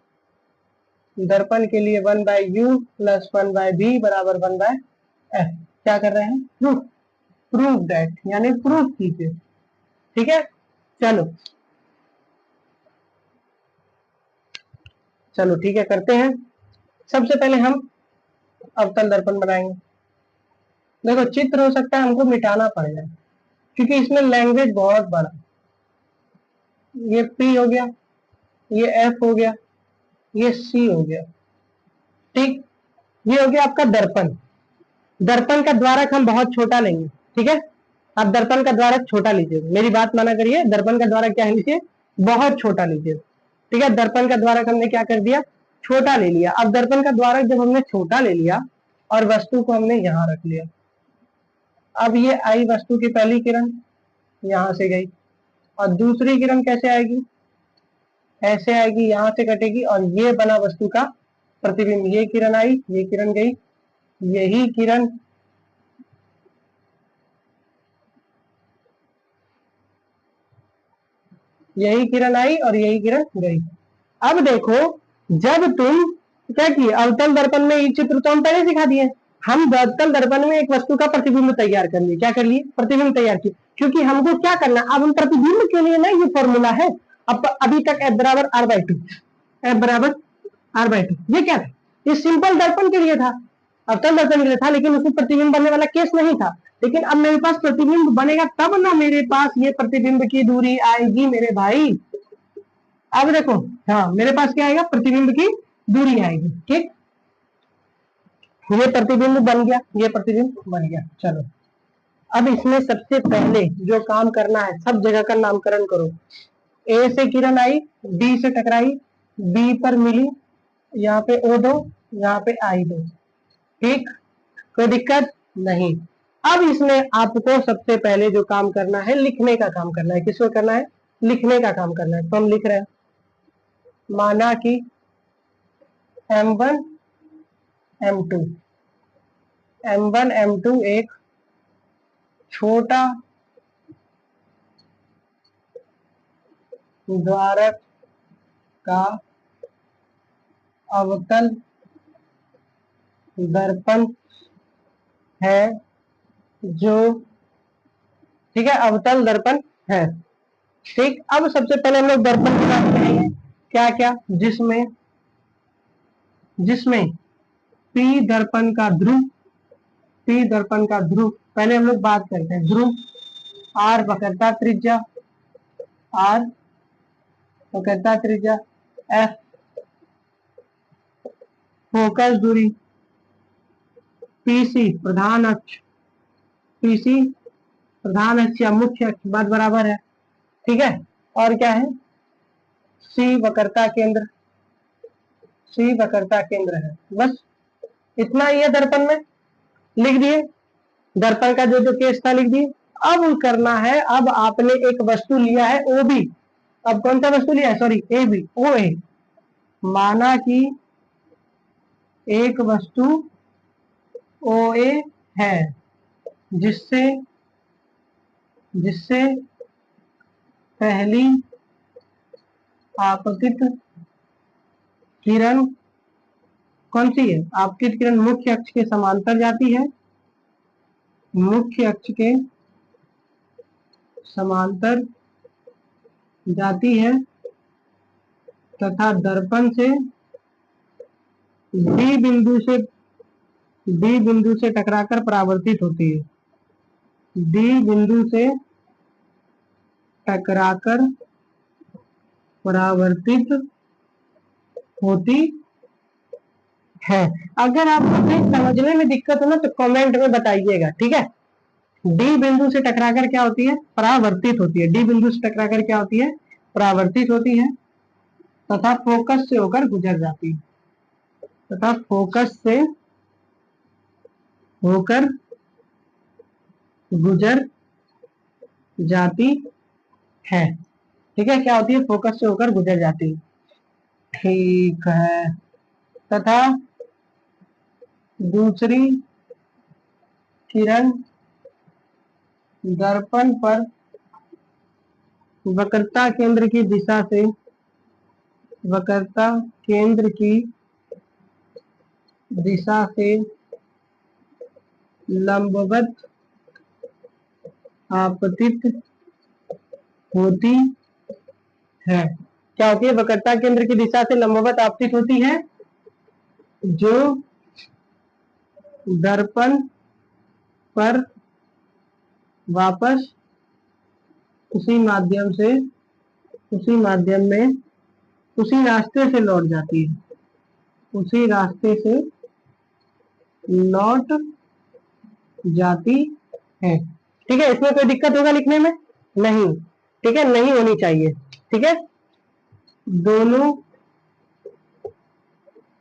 दर्पण के लिए 1/u प्लस 1/b बराबर 1/f। क्या कर रहे हैं, प्रूफ, प्रूव दैट, यानी प्रूफ कीजिए। ठीक है, चलो चलो ठीक है, करते हैं। सबसे पहले हम अवतल दर्पण बनाएंगे। देखो चित्र हो सकता है हमको मिटाना पड़ेगा, क्योंकि इसमें लैंग्वेज बहुत बड़ा, ये P हो गया, ये F हो गया, ये C हो गया। ठीक, ये हो गया आपका दर्पण। दर्पण का द्वारक हम बहुत छोटा लेंगे। ठीक है, आप दर्पण का द्वारक छोटा लीजिए, मेरी बात माना करिए, दर्पण का द्वारक क्या लीजिए, बहुत छोटा लीजिए। ठीक है, दर्पण का द्वारक हमने क्या कर दिया, छोटा ले लिया। अब दर्पण का द्वारक जब हमने छोटा ले लिया और वस्तु को हमने यहाँ रख लिया, अब ये आई वस्तु की पहली किरण, यहां से गई, और दूसरी किरण कैसे आएगी, ऐसे आएगी, यहां से कटेगी, और ये बना वस्तु का प्रतिबिंब। ये किरण आई, ये किरण गई, यही किरण यही किरण आई और यही किरण गई। अब देखो, जब तुम क्या किए, अवतल दर्पण में ये चित्र तो हम पहले सिखा दिए, हम धतल दर्पण में एक वस्तु का प्रतिबिंब तैयार कर लिए। क्या कर लिए? प्रतिबिंब तैयार किए। क्योंकि हमको क्या करना, अब हम प्रतिबिंब के लिए ना ये फॉर्मूला है। अब अभी तक F बराबर R/2, F बराबर R/2, ये क्या था? ये सिंपल दर्पण के लिए था, अवतल दर्पण के लिए था, लेकिन उसमें प्रतिबिंब बनने वाला केस नहीं था। लेकिन अब मेरे पास प्रतिबिंब बनेगा तब ना मेरे पास ये प्रतिबिंब की दूरी आएगी मेरे भाई। अब देखो, हाँ मेरे पास क्या आएगा? प्रतिबिंब की दूरी आएगी। ठीक, ये प्रतिबिंब बन गया, ये प्रतिबिंब बन गया। चलो, अब इसमें सबसे पहले जो काम करना है, सब जगह का नामकरण करो। ए से किरण आई, डी से टकराई, बी पर मिली, यहाँ पे O2, यहाँ पे I2। ठीक, कोई दिक्कत नहीं। अब इसमें आपको सबसे पहले जो काम करना है, लिखने का काम करना है। किसको करना है? लिखने का काम करना है। तो हम लिख रहे हैं, माना कि M1 M2, M1 M2 एक छोटा द्वारक का अवतल दर्पण है, जो, ठीक है, अवतल दर्पण है। ठीक, अब सबसे पहले हम लोग दर्पण की बात करेंगे। क्या क्या? जिसमें P दर्पण का ध्रुव, P दर्पण का ध्रुव, पहले हम लोग बात करते हैं ध्रुव। R वक्रता त्रिज्या, R वक्रता त्रिज्या, F फोकस दूरी, PC प्रधान अक्ष, PC प्रधान अक्ष या मुख्य अक्ष, बात बराबर है। ठीक है, और क्या है? C वक्रता केंद्र, C वक्रता केंद्र है। बस इतना ही है दर्पण में, लिख दिए। दर्पण का जो जो केस था लिख दिए। अब करना है, अब आपने एक वस्तु लिया है OB। अब कौन सा वस्तु लिया है? Sorry, AB, OA। माना कि एक वस्तु OA है, जिससे पहली आपतित किरण कौन सी है? आपतित किरण मुख्य अक्ष के समांतर जाती है, मुख्य अक्ष के समांतर जाती है, तथा दर्पण से डी बिंदु से टकराकर परावर्तित होती है। डी बिंदु से टकराकर परावर्तित होती है। अगर आपको समझने में दिक्कत हो ना तो कमेंट में बताइएगा। ठीक है, डी बिंदु से टकराकर क्या होती है? परावर्तित होती है। डी बिंदु से टकराकर क्या होती है? परावर्तित होती है, तथा फोकस से होकर गुजर जाती है, तथा फोकस से होकर गुजर जाती है। ठीक है, क्या होती है? फोकस से होकर गुजर जाती है। ठीक है, तथा दूसरी किरण दर्पण पर वक्रता केंद्र की दिशा से, वक्रता केंद्र की दिशा से लंबवत आपतित होती है। क्या होती है? वक्रता केंद्र की दिशा से लंबवत आपतित होती है, जो दर्पण पर वापस उसी माध्यम में उसी रास्ते से लौट जाती है, उसी रास्ते से लौट जाती है। ठीक है, इसमें कोई दिक्कत होगा लिखने में? नहीं। ठीक है, नहीं होनी चाहिए। ठीक है, दोनों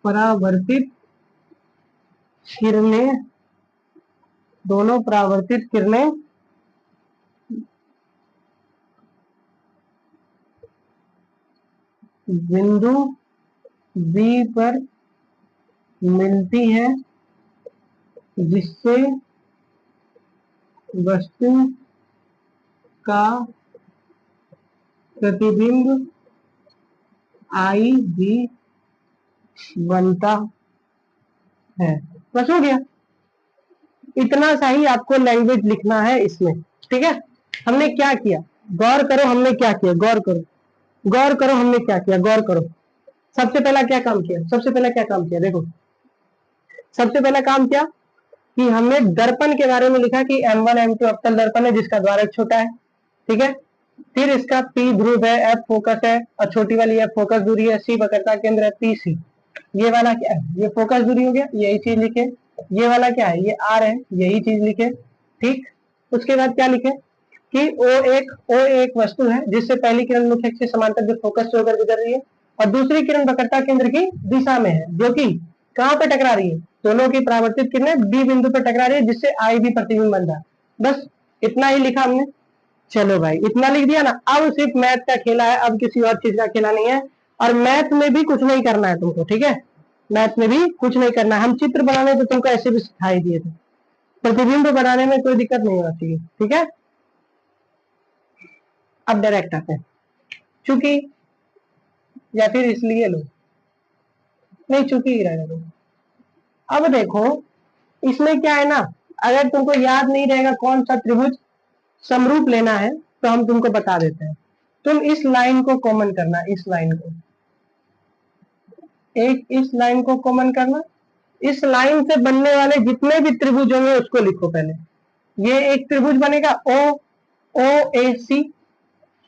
परावर्तित किरणें, दोनों परावर्तित किरणें बिंदु B पर मिलती है, जिससे वस्तु का प्रतिबिंब IB बनता है। बस हो गया। इतना सा ही आपको लैंग्वेज लिखना है इसमें, ठीक है। हमने क्या किया, गौर करो, हमने क्या किया, गौर करो, गौर करो, हमने क्या किया, गौर करो। सबसे पहला क्या काम किया, सबसे पहला क्या काम किया, देखो सबसे पहला काम क्या कि हमने दर्पण के बारे में लिखा कि M1 M2 अवतल दर्पण है जिसका द्वारक छोटा है, ठीक है। फिर इसका P ध्रुव है, F फोकस है और छोटी वाली F फोकस दूरी है, C वक्रता केंद्र है, PC ये वाला क्या है, ये फोकस दूरी हो गया, यही चीज लिखे। ये वाला क्या है, ये R है, यही चीज लिखे, ठीक। उसके बाद क्या लिखे कि O एक वस्तु है जिससे पहली किरण मुख्य अक्ष के समांतर जो फोकस से होकर गुजर रही है और दूसरी किरण वक्रता केंद्र की दिशा में है, जो कि कहां पे टकरा रही है, दोनों की परावर्तित किरणें B बिंदु पर टकरा रही है जिससे I भी प्रतिबिंब बन रहा है। बस इतना ही लिखा हमने। चलो भाई इतना लिख दिया ना, अब सिर्फ मैथ का खेला है, अब किसी और चीज का खेला नहीं है। और मैथ में भी कुछ नहीं करना है तुमको, ठीक है, मैथ में भी कुछ नहीं करना है। हम चित्र बनाने तो तुमको ऐसे भी सिखाई दिए थे, प्रतिबिंब बनाने में कोई दिक्कत नहीं होना चाहिए, ठीक है। अब डायरेक्ट आते हैं, चूंकि या फिर इसलिए लो, नहीं चूंकि ही रहने दो। अब देखो इसमें क्या है ना, अगर तुमको याद नहीं रहेगा कौन सा त्रिभुज समरूप लेना है तो हम तुमको बता देते हैं। तुम इस लाइन को कॉमन करना, इस लाइन को, एक इस लाइन को कॉमन करना, इस लाइन से बनने वाले जितने भी त्रिभुज होंगे उसको लिखो पहले। ये एक त्रिभुज बनेगा OAC,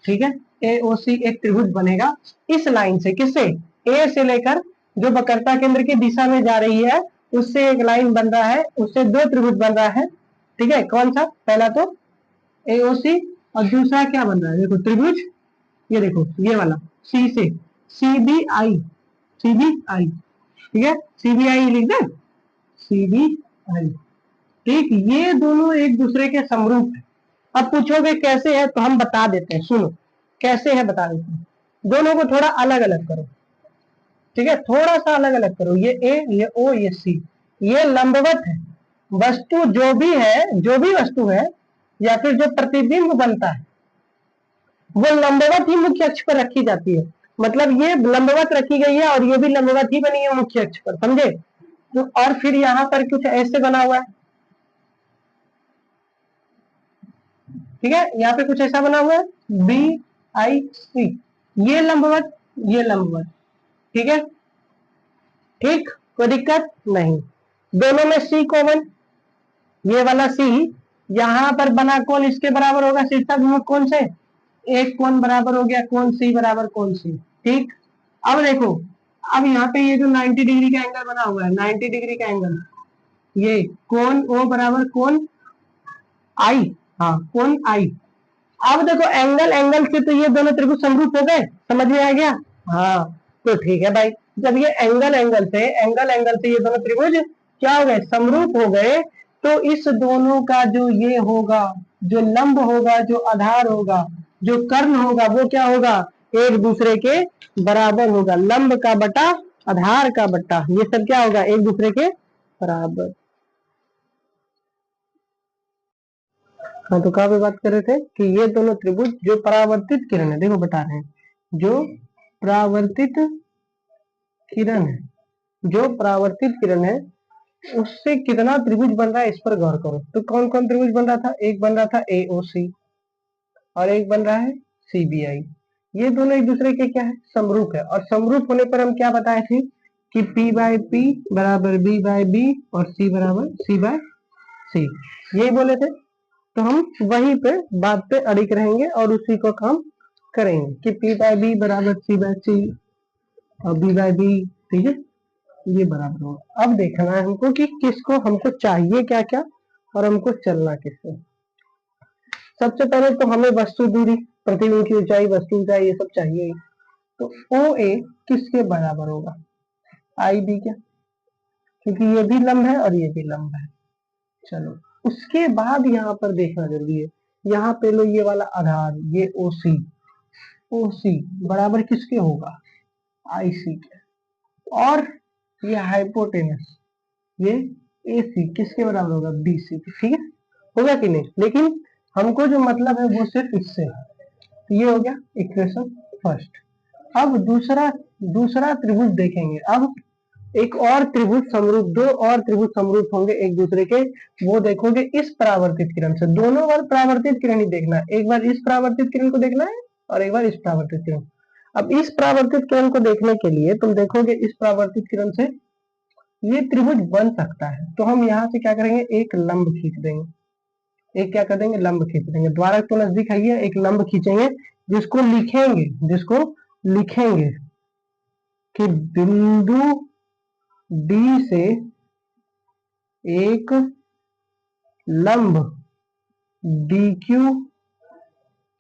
ठीक है, AOC एक त्रिभुज बनेगा इस लाइन से, किससे, A से लेकर जो वक्रता केंद्र की दिशा में जा रही है उससे एक लाइन बन रहा है, उससे दो त्रिभुज बन रहा है, ठीक है। कौन सा, पहला तो AOC और दूसरा क्या बन रहा है, देखो त्रिभुज, ये देखो ये वाला C से CBI, CBI, ठीक है, CBI लिख दे, CBI, ठीक। ये दोनों एक दूसरे के समरूप है। अब पूछोगे कैसे है तो हम बता देते हैं, सुनो कैसे है बता देते हैं। दोनों को थोड़ा अलग अलग करो, ठीक है, थोड़ा सा अलग अलग करो। ये A, ये O, ये C, ये लंबवत है। वस्तु जो भी है, जो भी वस्तु है या फिर जो प्रतिबिंब बनता है वो लंबवत ही मुख्य अक्ष पर रखी जाती है, मतलब ये लंबवत रखी गई है और ये भी लंबवत ही बनी है मुख्य अक्ष पर, समझे। तो और फिर यहाँ पर कुछ ऐसे बना हुआ है, ठीक है, यहाँ पे कुछ ऐसा बना हुआ है BIC, ये लंबवत, ये लंबवत, ठीक है, ठीक, कोई दिक्कत नहीं। दोनों में C कॉमन, ये वाला C यहाँ पर बना कोण इसके बराबर होगा शीर्षक कोण से, एक कोण बराबर हो गया कोण C बराबर कोण C, ठीक। अब देखो, अब यहाँ पे ये जो 90 डिग्री का एंगल बना हुआ है, 90 डिग्री का एंगल, ये कोण O बराबर कोण I, हाँ कोण I। अब देखो एंगल एंगल से तो ये दोनों त्रिभुज समरूप हो गए, समझ में आ गया, हाँ तो ठीक है भाई। जब ये एंगल एंगल से ये दोनों त्रिभुज क्या हो गए, समरूप हो गए, तो इस दोनों का जो ये होगा, जो लंब होगा, जो आधार होगा, जो कर्ण होगा, वो क्या होगा, एक दूसरे के बराबर होगा। लंब का बटा आधार का बटा, ये सब क्या होगा, एक दूसरे के बराबर। हाँ तो कहाँ पे बात कर रहे थे कि ये दोनों त्रिभुज जो परावर्तित किरण है, देखो बता रहे हैं, जो परावर्तित किरण है, जो परावर्तित किरण है उससे कितना त्रिभुज बन रहा है इस पर गौर करो। तो कौन कौन त्रिभुज बन रहा था, एक बन रहा था AOC और एक बन रहा है CBI। ये दोनों एक दूसरे के क्या है, समरूप है। और समरूप होने पर हम क्या बताए थे कि P/P बराबर B/B और C बराबर C/C, यही बोले थे। तो हम वहीं पे बात पे अड़िग रहेंगे और उसी को काम करेंगे कि P/B बराबर C/C और B/B, ठीक है, ये बराबर होगा। अब देखना है हमको कि किसको हमको चाहिए क्या क्या और हमको चलना किससे। सबसे पहले तो हमें वस्तु दूरी, प्रतिबिंब की ऊंचाई, वस्तु ऊंचाई, ये सब चाहिए ही। तो OA किसके बराबर होगा, IB क्या, क्योंकि ये भी लंब है और ये भी लंब है। चलो उसके बाद यहाँ पर देखना जरूरी है, यहाँ पे लो ये वाला आधार, ये OC बराबर किसके होगा, IC के, और ये हाइपोटेनस, ये AC किसके बराबर होगा, BC के, ठीक है, होगा कि नहीं। लेकिन हमको जो मतलब है वो सिर्फ इससे है। तो ये हो गया इक्वेशन फर्स्ट। अब दूसरा त्रिभुज देखेंगे। अब एक और त्रिभुज समरूप, दो और त्रिभुज समरूप होंगे एक दूसरे के, वो देखोगे इस परावर्तित किरण से। दोनों बार परावर्तित किरण ही देखना है, एक बार इस परावर्तित किरण को देखना है और एक बार इस परावर्तित किरण। अब इस परावर्तित किरण को देखने के लिए तुम देखोगे इस परावर्तित किरण से ये त्रिभुज बन सकता है, तो हम यहाँ से क्या करेंगे, एक लंब खींच देंगे। एक क्या कर देंगे, लंब खींच देंगे। द्वारक तो नजदीक है, एक लंब खींचेंगे जिसको लिखेंगे कि बिंदु डी से एक लंब DQ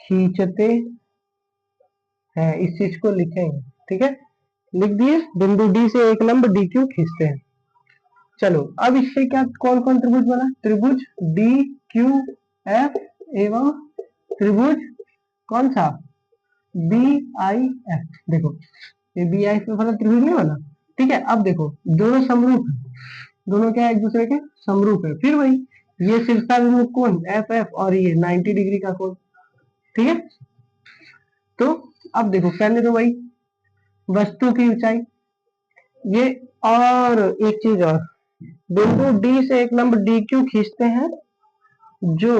खींचते हैं, इस चीज को लिखेंगे। ठीक है, लिख दिए, बिंदु डी से एक लंब DQ खींचते हैं। चलो अब इससे क्या, कौन कौन त्रिभुज बना, त्रिभुज DQF एवं त्रिभुज कौन सा, BIF। देखो ये BIF वाला त्रिभुज नहीं बना। ठीक है, अब देखो दोनों समरूप है, दोनों क्या है, एक दूसरे के समरूप है। फिर वही ये शीर्षाभिमुख कोण FF और ये 90 डिग्री का कोण। ठीक है, तो अब देखो पहले तो वही वस्तु की ऊंचाई, ये और एक चीज और, बिंदु डी से एक लंब DQ खींचते हैं जो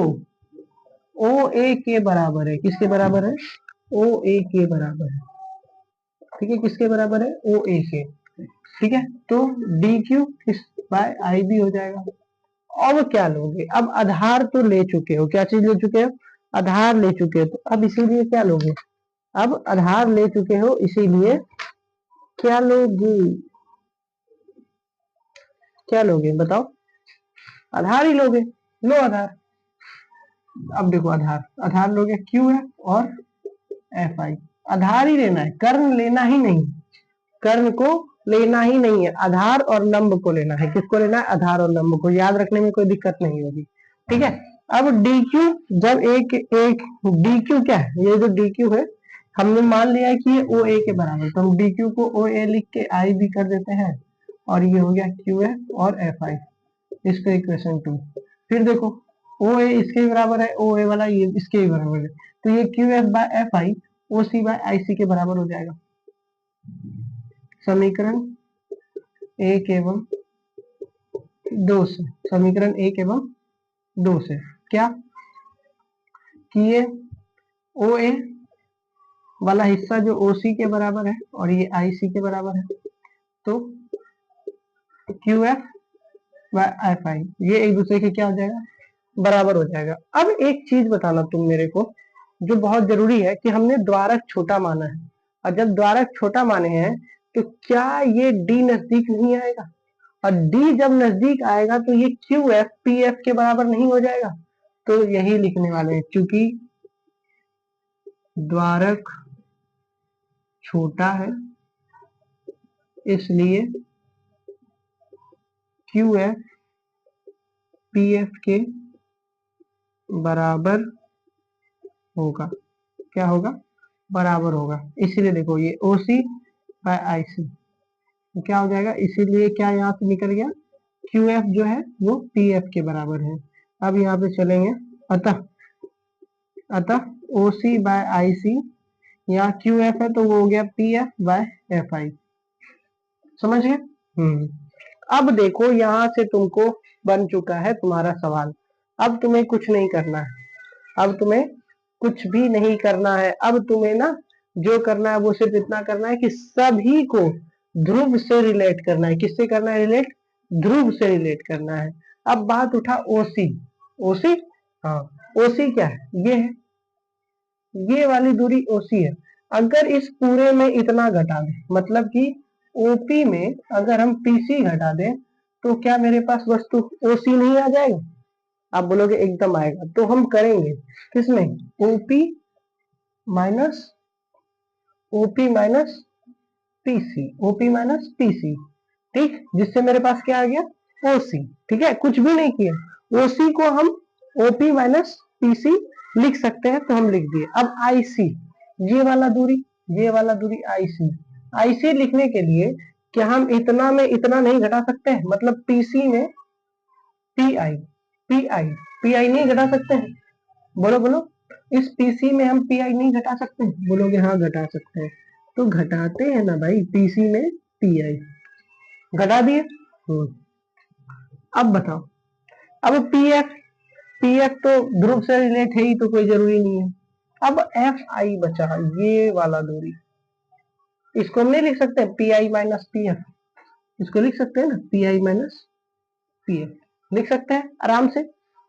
OA के बराबर है। किसके बराबर है, OA के बराबर है। ठीक है, किसके बराबर है, OA के। ठीक है, तो DQ किस बाय IB हो जाएगा। अब क्या लोगे, अब आधार तो ले चुके हो, क्या चीज ले चुके हो, आधार ले चुके हो, तो अब इसीलिए क्या लोगे, अब आधार ले चुके हो इसीलिए क्या लोगे, क्या लोगे बताओ, आधार ही लोगे, लो आधार। अब देखो आधार लोगे QF और FI, आधार ही लेना है, कर्ण लेना ही नहीं, कर्ण को लेना ही नहीं है, आधार और लंब को लेना है। किसको लेना है, आधार और लंब को, याद रखने में कोई दिक्कत नहीं होगी। ठीक है, अब DQ जब एक DQ क्या है, ये जो DQ है हमने मान लिया है कि ये OA के बराबर, तो हम DQ को OA लिख के IB कर देते हैं और ये हो गया QF और FI, इसको इक्वेशन 2। फिर देखो OA इसके बराबर है, OA वाला ये इसके भी बराबर है, तो ये QF by FI OC by IC के बराबर हो जाएगा। समीकरण 1 एवं 2 से, समीकरण 1 एवं 2 से क्या कि ये OA वाला हिस्सा जो OC के बराबर है और ये IC के बराबर है, तो QF व FI ये एक दूसरे के क्या हो जाएगा, बराबर हो जाएगा। अब एक चीज बताना तुम मेरे को जो बहुत जरूरी है कि हमने द्वारक छोटा माना है, और जब द्वारक छोटा माने हैं तो क्या ये D नजदीक नहीं आएगा, और D जब नजदीक आएगा तो ये QF PF के बराबर नहीं हो जाएगा। तो यही लिखने वाले हैं, क्योंकि द्वारक छोटा है इसलिए QF PF के बराबर होगा। क्या होगा, बराबर होगा। इसीलिए देखो ये OC बाय IC क्या हो जाएगा, इसीलिए क्या यहाँ से निकल गया, QF जो है वो PF के बराबर है। अब यहाँ पे चलेंगे, अतः OC बाय IC, यहाँ QF है तो वो हो गया PF बाय FI। समझ गए। अब देखो यहाँ से तुमको बन चुका है तुम्हारा सवाल। अब तुम्हें कुछ नहीं करना है, अब तुम्हें कुछ भी नहीं करना है। अब तुम्हें ना जो करना है वो सिर्फ इतना करना है कि सभी को ध्रुव से रिलेट करना है। किससे करना है रिलेट, ध्रुव से रिलेट करना है। अब बात उठा OC, OC हाँ OC क्या है, ये है, ये वाली दूरी OC है। अगर इस पूरे में इतना घटा दें, मतलब कि OP में अगर हम PC घटा दें तो क्या मेरे पास वस्तु OC नहीं आ जाएगा, आप बोलोगे एकदम आएगा। तो हम करेंगे किसमें, OP माइनस PC, ठीक, जिससे मेरे पास क्या आ गया OC। ठीक है, कुछ भी नहीं किया, OC को हम OP माइनस PC लिख सकते हैं, तो हम लिख दिए। अब IC, ये वाला दूरी IC लिखने के लिए क्या हम इतना में इतना नहीं घटा सकते हैं, मतलब PC में PI नहीं घटा सकते हैं, बोलो इस PC में हम PI नहीं घटा सकते हैं, बोलोगे हाँ घटा सकते हैं। तो घटाते हैं ना भाई, PC में PI, घटा दिए। अब बताओ, अब पी एफ तो ध्रुव से रिलेट है ही, तो कोई जरूरी नहीं है। अब एफ आई बचा, ये वाला दूरी, इसको हम नहीं लिख सकते P I minus P F, इसको लिख सकते हैं ना, P I minus P F लिख सकते हैं आराम से।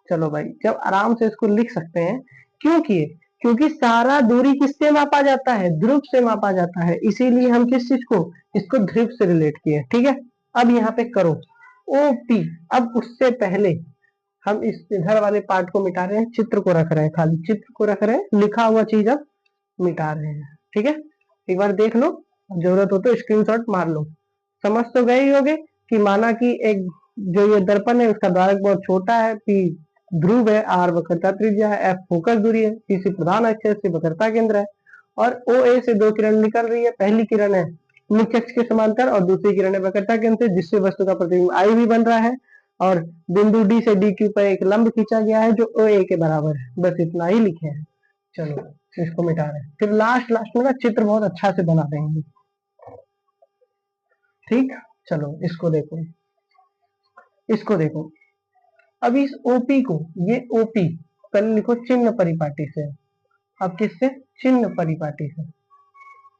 चलो भाई, जब आराम से इसको लिख सकते हैं, क्योंकि सारा दूरी किससे मापा जाता है, ध्रुव से मापा जाता है, इसीलिए हम किस चीज को, इसको ध्रुव से रिलेट किए। ठीक है, अब यहाँ पे करो ओपी। अब उससे पहले हम इस इधर वाले पार्ट को मिटा रहे हैं, चित्र को रख रहे हैं, खाली चित्र को रख रहे हैं, लिखा हुआ चीज अब मिटा रहे हैं। ठीक है, एक बार देख लो, जरूरत हो तो स्क्रीनशॉट मार लो। समझ तो गए ही होगे कि माना कि एक जो ये दर्पण है उसका द्वारक बहुत छोटा है, पी ध्रुव है, आर वक्रता त्रिज्या है, एफ फोकस दूरी है, पीसी प्रधान अक्ष है, सी वक्रता केंद्र है, और ओ ए से दो किरण निकल रही है। पहली किरण है मुख्य अक्ष के समांतर और दूसरी किरण है वक्रता केंद्र से, जिससे वस्तु का प्रतिबिंब आई भी बन रहा है, और बिंदु डी से डी क्यू पर एक लंब खींचा गया है जो ओ ए के बराबर है। बस इतना ही लिखे हैं। चलो इसको मिटा रहे हैं, फिर लास्ट में ना चित्र बहुत अच्छा से बना देंगे। ठीक, चलो इसको देखो। अब इस ओपी को, ये ओपी पहले लिखो चिन्ह परिपाटी से। अब किससे, चिन्ह परिपाटी से,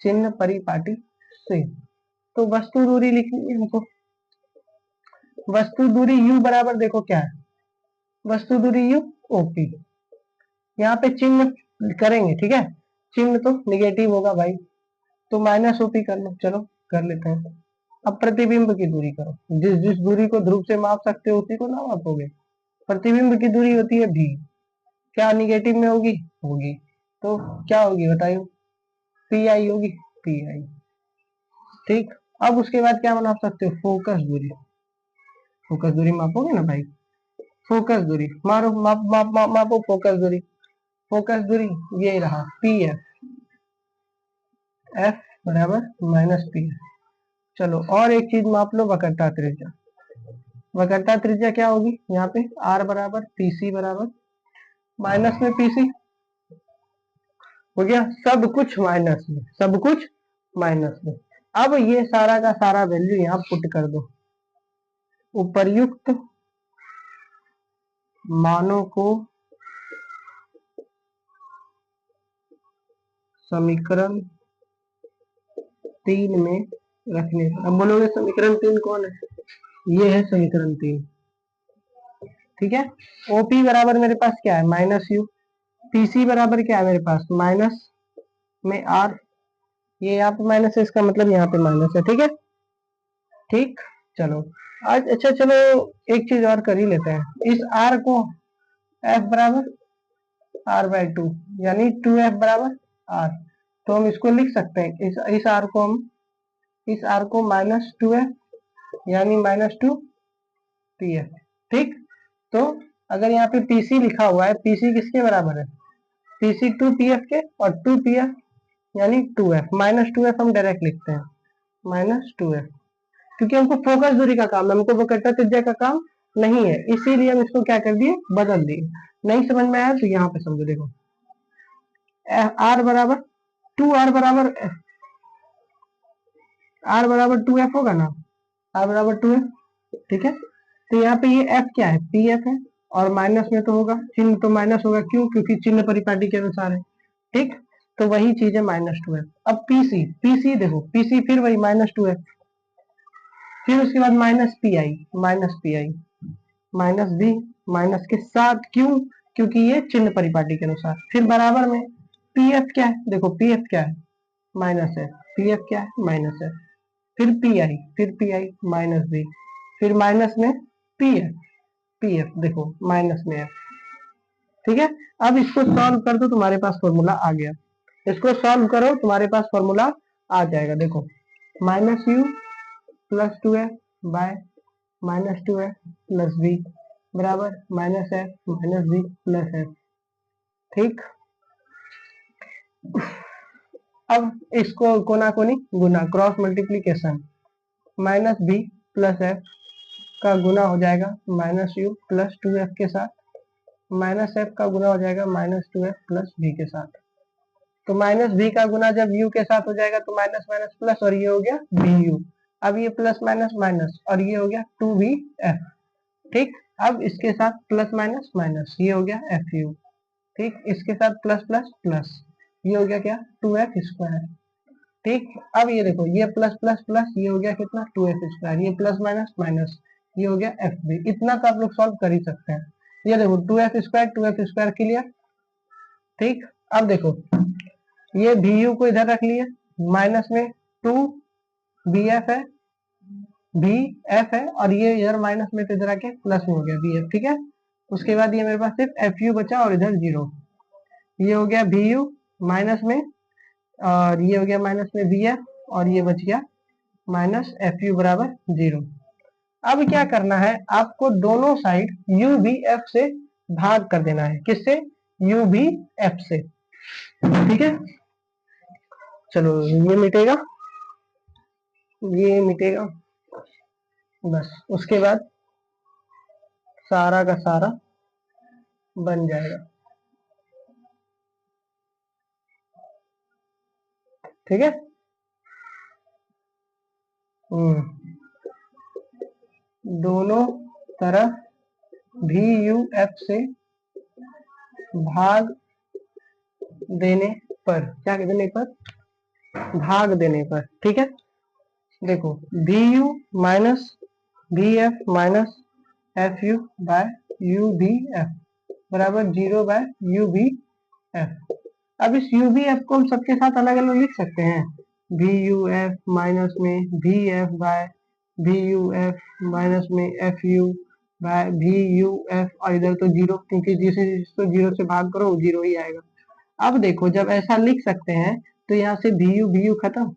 चिन्ह परिपाटी से। तो वस्तु दूरी लिखनी है हमको, वस्तु दूरी u बराबर देखो क्या है, वस्तु दूरी u ओपी। यहाँ पे चिन्ह करेंगे, ठीक है, चिन्ह तो निगेटिव होगा भाई, तो माइनस ओपी कर लो। चलो कर लेते हैं। अब प्रतिबिंब की दूरी करो, जिस दूरी को ध्रुव से माप सकते हो उसी को ना मापोगे। प्रतिबिंब की दूरी होती है भी, क्या निगेटिव में होगी, तो क्या होगी बताइए, पी आई होगी, पी आई। ठीक, अब उसके बाद क्या बना सकते हो, फोकस दूरी मापोगे ना भाई, फोकस दूरी मारो, मापो फोकस दूरी ये रहा पी एफ बराबर माइनस पी एफ। चलो और एक चीज माप लो, वक्रता त्रिज्या क्या होगी, यहाँ पे आर बराबर पीसी बराबर माइनस में पीसी हो गया, सब कुछ माइनस में। अब ये सारा का सारा वैल्यू यहाँ पुट कर दो, उपर्युक्त मानों को समीकरण 3 में रखने पर। अब बोलोगे समीकरण 3 कौन है, ये है समीकरण 3। ठीक है, ओपी बराबर मेरे पास क्या है, माइनस यू, पीसी बराबर क्या है मेरे पास, माइनस में आर, ये यहाँ पे माइनस है, इसका मतलब यहाँ पे माइनस है। ठीक है, ठीक, चलो आज अच्छा, चलो एक चीज और कर ही लेते हैं। इस आर को एफ बराबर आर बाई 2, यानी 2f बराबर आर, तो हम इसको लिख सकते हैं, इस आर को माइनस 2f यानी -2 pf। ठीक, तो अगर यहाँ पे pc लिखा हुआ है, pc किसके बराबर है, pc 2pf के, और 2pf यानी 2f, -2f हम डायरेक्ट लिखते हैं, -2f, क्योंकि हमको फोकस दूरी का काम है, हमको वक्रता त्रिज्या का काम नहीं है, इसीलिए हम इसको क्या कर दिए, बदल दिए। नहीं समझ में आया तो यहाँ पे समझो, देखो आर बराबर 2f होगा ना, आर बराबर 2f। ठीक है, तो यहाँ पे ये f क्या है, पी एफ है, और माइनस में तो होगा, चिन्ह तो माइनस होगा, क्यों, क्योंकि चिन्ह परिपाटी के अनुसार है। ठीक, तो वही चीज है -2f। अब पीसी देखो, पीसी फिर वही -2f, फिर उसके बाद -pi माइनस भी माइनस के साथ, क्यों, क्योंकि ये चिन्ह परिपाटी के अनुसार। फिर बराबर में pf क्या है, देखो pf क्या है, माइनस है, pf क्या है, माइनस है, फिर pi माइनस b, फिर माइनस में pf देखो माइनस में f। ठीक है, अब इसको सॉल्व कर दो, तुम्हारे पास फॉर्मूला आ गया, इसको सॉल्व करो, तुम्हारे पास फॉर्मूला आ जाएगा। देखो -u + 2f by -2f + b बराबर -f - b + f। ठीक, अब इसको कोना कोनी गुना, क्रॉस मल्टीप्लीकेशन, -b + f का गुना हो जाएगा -u + 2f के साथ, -f का गुना हो जाएगा -2f + b के साथ। तो -b का गुना जब u के साथ हो जाएगा तो माइनस माइनस प्लस, और ये हो गया bu। अब ये प्लस माइनस माइनस और ये हो गया 2vf। ठीक, अब इसके साथ प्लस माइनस माइनस, ये हो गया fu। ठीक, इसके साथ प्लस प्लस प्लस, ये हो गया क्या 2f²। ठीक, अब ये देखो ये प्लस प्लस प्लस, ये हो गया कितना 2f², ये प्लस माइनस माइनस, ये हो गया fb। इतना तो आप लोग सॉल्व कर ही सकते हैं। ये देखो 2f² क्लियर। ठीक, अब देखो ये vu को इधर रख लिए, माइनस में 2bf है, bf है, और ये इधर माइनस में तो इधर आके प्लस में हो गया bf। ठीक है, उसके बाद ये मेरे पास सिर्फ fu बचा और इधर 0, ये हो गया vu माइनस में, और ये हो गया माइनस में bf, और ये बच गया माइनस fu बराबर 0। अब क्या करना है आपको, दोनों साइड uvf से भाग कर देना है। किससे? uvf से। ठीक है, चलो ये मिटेगा, ये मिटेगा, बस उसके बाद सारा का सारा बन जाएगा। ठीक है, दोनों तरफ vuf से भाग देने पर, क्या देने पर? भाग देने पर। ठीक है, देखो vu minus vf minus fu by uvf बराबर 0 बाय uvf। अब इस uvf को हम सबके साथ अलग अलग लिख सकते हैं, vuf माइनस में vf बाय vuf माइनस में fu बाय vuf, और इधर तो 0, क्योंकि जिसको 0 से भाग करो 0 ही आएगा। अब देखो जब ऐसा लिख सकते हैं तो यहाँ से vu खत्म,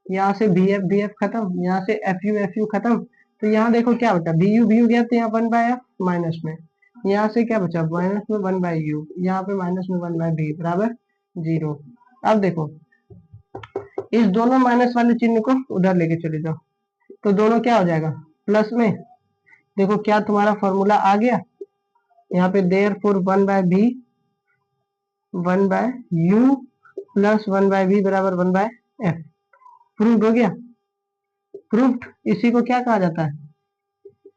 यहाँ से vf खत्म, यहाँ से fu खत्म, तो यहाँ देखो क्या बचा, vu गया तो यहाँ 1/f माइनस में, यहाँ से क्या बचा माइनस में 1/u, यहाँ पे माइनस में 1/v बराबर 0। अब देखो इस दोनों माइनस वाले चिन्ह को उधर लेके चले जाओ, तो दोनों क्या हो जाएगा प्लस में। देखो क्या तुम्हारा फॉर्मूला आ गया, यहाँ पे therefore 1/v 1/u plus 1/v बराबर 1/f। प्रूव्ड हो गया। प्रूव्ड, इसी को क्या कहा जाता है?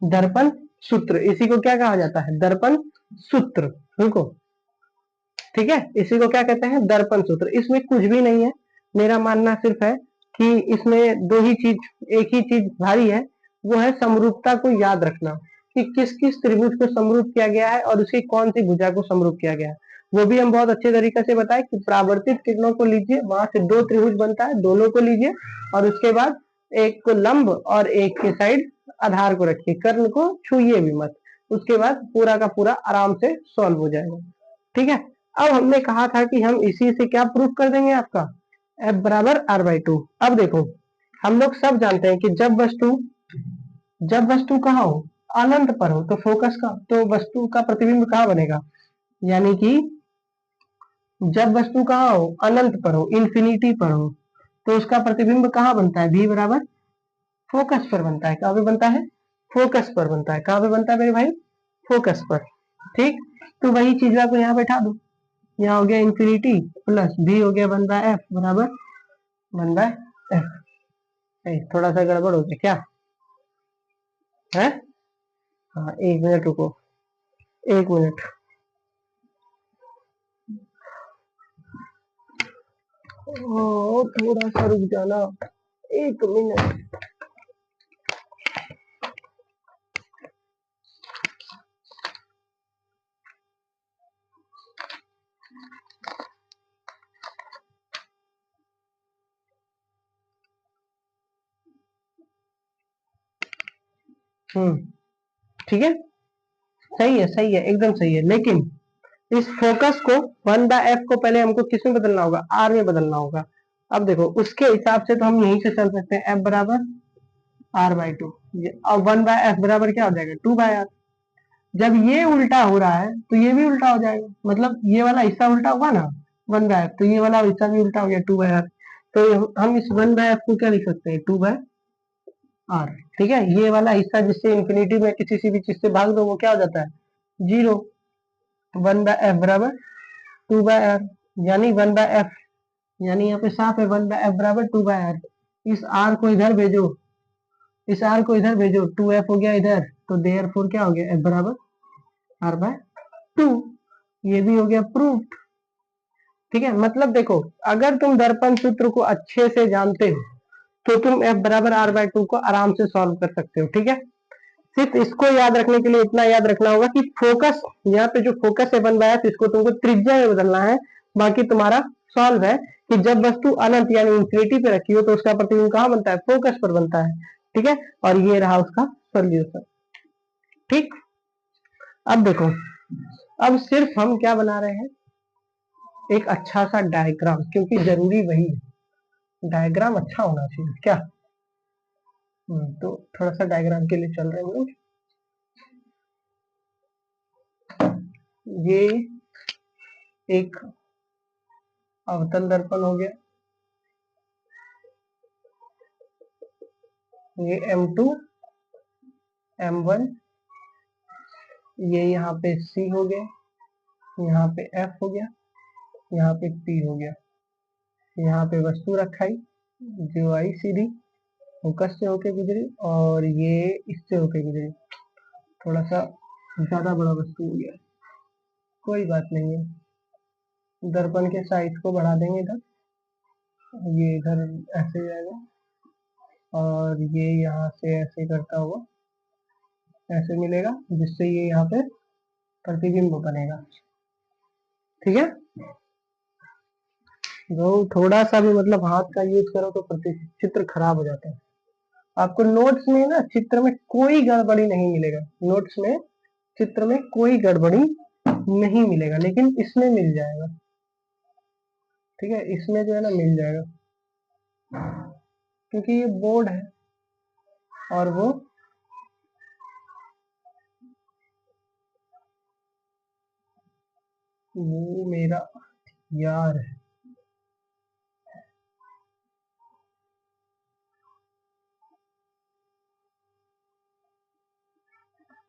दर्पण सूत्र। इसी को क्या कहा जाता है? दर्पण सूत्र। रुको, ठीक है, इसी को क्या कहते हैं? दर्पण सूत्र। इसमें कुछ भी नहीं है, मेरा मानना सिर्फ है कि इसमें दो ही चीज, एक ही चीज भारी है, वो है समरूपता को याद रखना कि किस किस त्रिभुज को समरूप किया गया है और उसकी कौन सी भुजा को समरूप किया गया है। वो भी हम बहुत अच्छे तरीके से बताए कि परावर्तित किरणों को लीजिए, वहां से दो त्रिभुज बनता है, दोनों को लीजिए और उसके बाद एक को लंब और एक के साइड आधार को रखिए, कर्ण को छूइए भी मत, उसके बाद पूरा का पूरा आराम से सॉल्व हो जाएगा। ठीक है, अब हमने कहा था कि हम इसी से क्या प्रूफ कर देंगे आपका f बराबर r/2। अब देखो हम लोग सब जानते हैं कि जब वस्तु कहाँ हो, अनंत पर हो, तो फोकस का, तो वस्तु का प्रतिबिंब कहाँ बनेगा, यानी कि जब वस्तु कहाँ हो, अनंत पर हो, इंफिनिटी पर हो, तो उसका प्रतिबिंब कहाँ बनता है? v बराबर फोकस पर बनता है। कहाँ पे बनता है? फोकस पर बनता है। कहाँ पे बनता है मेरे भाई? फोकस पर। ठीक, तो वही चीज आपको यहाँ बैठा दो, यहाँ हो गया इंफिनिटी प्लस v हो गया 1/f बराबर 1/f। थोड़ा सा गड़बड़ हो गया क्या है? हाँ, एक मिनट रुको, एक मिनट। थोड़ा सा रुक जाना, एक मिनट। ठीक है, सही है, एकदम सही है, लेकिन इस फोकस को 1/f को पहले हमको किस में बदलना होगा? r में बदलना होगा। अब देखो उसके हिसाब से तो हम यहीं से चल सकते हैं, f बराबर r/2, और 1/f बराबर क्या हो जाएगा? 2/r। जब ये उल्टा हो रहा है तो ये भी उल्टा हो जाएगा, मतलब ये वाला हिस्सा उल्टा हुआ ना 1/f, तो ये वाला हिस्सा भी उल्टा हो गया 2/r। तो हम इस 1/f को क्या लिख सकते हैं? 2/r। ठीक है, ये वाला हिस्सा जिससे इंफिनिटी में किसी से भी चीज से भाग दो वो क्या हो जाता है? 0। 1/f बराबर 2/r, यानी 1/f, यानी यहाँ पे साफ है 1/f बराबर 2/r। इस r को इधर भेजो इस आर को इधर भेजो, 2f हो गया इधर, तो देयरफॉर क्या हो गया, f बराबर r/2। ये भी हो गया प्रूफ। ठीक है, मतलब देखो, अगर तुम दर्पण सूत्र को अच्छे से जानते हो तो तुम f बराबर r/2 को आराम से सॉल्व कर सकते हो। ठीक है, सिर्फ इसको याद रखने के लिए इतना याद रखना होगा कि फोकस, यहाँ पे जो फोकस है 1/f, इसको तुमको त्रिज्या में बदलना है। बाकी तुम्हारा सॉल्व है कि जब वस्तु अनंत यानी इंफिनिटी पे रखी हो तो उसका प्रतिबिंब कहाँ बनता है, फोकस पर बनता है। ठीक है, और ये रहा उसका सोल्यूशन। ठीक, अब देखो, अब सिर्फ हम क्या बना रहे हैं, एक अच्छा सा डायग्राम, क्योंकि जरूरी वही है, डायग्राम अच्छा होना चाहिए क्या। तो थोड़ा सा डायग्राम के लिए चल रहे हैं हम लोग। ये एक अवतल दर्पण हो गया, ये M2 M1, ये यहाँ पे C हो गया, यहाँ पे F हो गया, यहाँ पे P हो गया। यहाँ पे वस्तु रखाई जो आई सीधी फोकस से होके गुजरी, और ये इससे होके गुजरी। थोड़ा सा ज्यादा बड़ा वस्तु हो गया, कोई बात नहीं है, दर्पण के साइज को बढ़ा देंगे इधर, ये इधर ऐसे जाएगा, और ये यहाँ से ऐसे करता हुआ ऐसे मिलेगा, जिससे ये यहाँ पे प्रतिबिंब बनेगा। ठीक है, तो थोड़ा सा भी मतलब हाथ का यूज करो तो चित्र खराब हो जाता है। आपको नोट्स में ना चित्र में कोई गड़बड़ी नहीं मिलेगा, नोट्स में चित्र में कोई गड़बड़ी नहीं मिलेगा, लेकिन इसमें मिल जाएगा। ठीक है, इसमें जो है ना मिल जाएगा, क्योंकि ये बोर्ड है और वो मेरा यार है।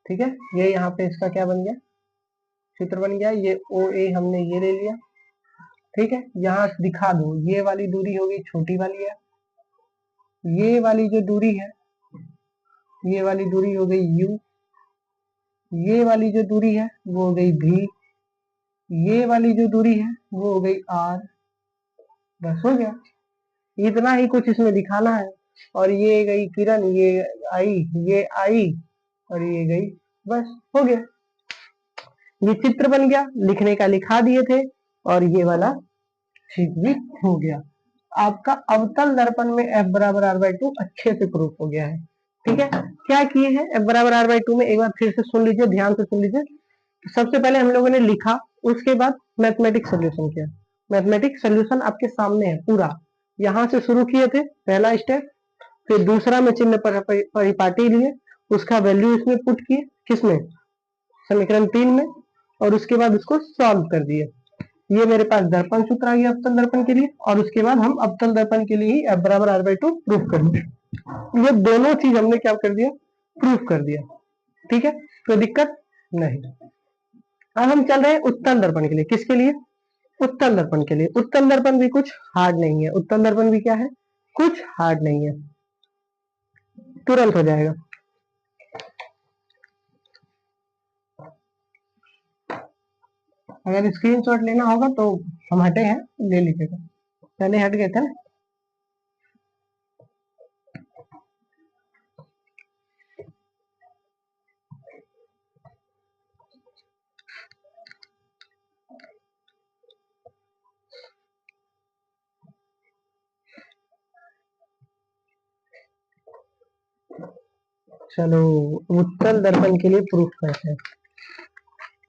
ठीक है, ये यहाँ पे इसका क्या बन गया, चित्र बन गया। ये ओ ए हमने ये ले लिया। ठीक है, यहाँ दिखा दो, ये वाली दूरी होगी छोटी वाली है, ये वाली जो दूरी है, ये वाली दूरी हो गई u, ये वाली जो दूरी है वो हो गई v, ये वाली जो दूरी है वो हो गई r। बस हो गया, इतना ही कुछ इसमें दिखाना है। और ये गई किरण, ये आई, ये आई, और ये गई, बस हो गया। ये चित्र बन गया, लिखने का लिखा दिए थे, और ये वाला ठीक भी हो गया। आपका अवतल दर्पण में f बराबर r/2 अच्छे से प्रूफ हो गया है। ठीक है, क्या किए हैं f बराबर r/2 में, एक बार फिर से सुन लीजिए, ध्यान से सुन लीजिए। सबसे पहले हम लोगों ने लिखा, उसके बाद मैथमेटिक सोल्यूशन किया। मैथमेटिक सोल्यूशन आपके सामने है पूरा, यहाँ से शुरू किए थे पहला स्टेप, फिर दूसरा में चिन्ह परिपाटी लिए, उसका वैल्यू इसमें पुट किए, किसमें, समीकरण 3 में, और उसके बाद उसको सॉल्व कर दिए। ये मेरे पास दर्पण सूत्र आ गया अवतल दर्पण के लिए, और उसके बाद हम अवतल दर्पण के लिए ही f बराबर r/2 प्रूफ कर दिए। ये दोनों चीज हमने क्या कर दिया, प्रूफ कर दिया। ठीक है, कोई दिक्कत नहीं। अब हम चल रहे हैं उत्तल दर्पण के लिए। किसके लिए, उत्तल दर्पण के लिए। उत्तल दर्पण भी कुछ हार्ड नहीं है, उत्तल दर्पण भी क्या है, कुछ हार्ड नहीं है, तुरंत हो जाएगा। अगर स्क्रीनशॉट लेना होगा तो हम हटे हैं, ले लीजिएगा, पहले हट गए थे ना। चलो उत्तल दर्पण के लिए प्रूफ करते हैं।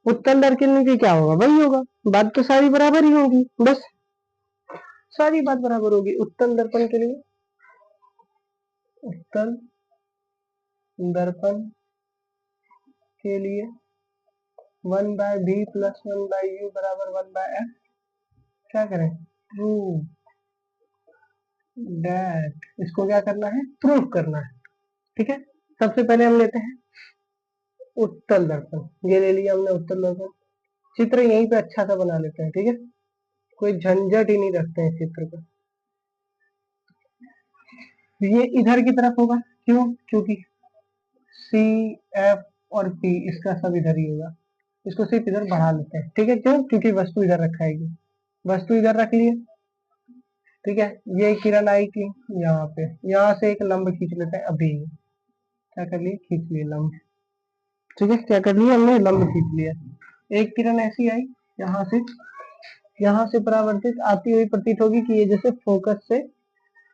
उत्तल दर्पण के क्या होगा, वही होगा, बात तो सारी बराबर ही होगी, बस सारी बात बराबर होगी। उत्तल दर्पण के लिए, उत्तल दर्पण के लिए 1/v + 1/u बराबर 1/f, क्या करें, प्रूव दैट, इसको क्या करना है, प्रूफ करना है। ठीक है, सबसे पहले हम लेते हैं उत्तल दर्पण, ये ले लिया हमने उत्तल दर्पण। चित्र यहीं पे अच्छा सा बना लेते हैं। ठीक है, कोई झंझट ही नहीं रखते हैं चित्र का। ये इधर की तरफ होगा, क्यों? क्योंकि सी, एफ और पी इसका सब इधर ही होगा, इसको सिर्फ इधर बढ़ा लेते हैं। ठीक है, क्यों? क्योंकि वस्तु इधर रखाएगी, वस्तु इधर रख लिए। ठीक है, ये किरण आएगी यहाँ पे, यहाँ से एक लंब खींच लेते हैं। अभी क्या कर लिए? खींच लिए लंब। ठीक है, क्या कर लिया हमने? लंब खींच लिया। एक किरण ऐसी आई यहाँ से परावर्तित आती हुई प्रतीत होगी कि ये जैसे फोकस से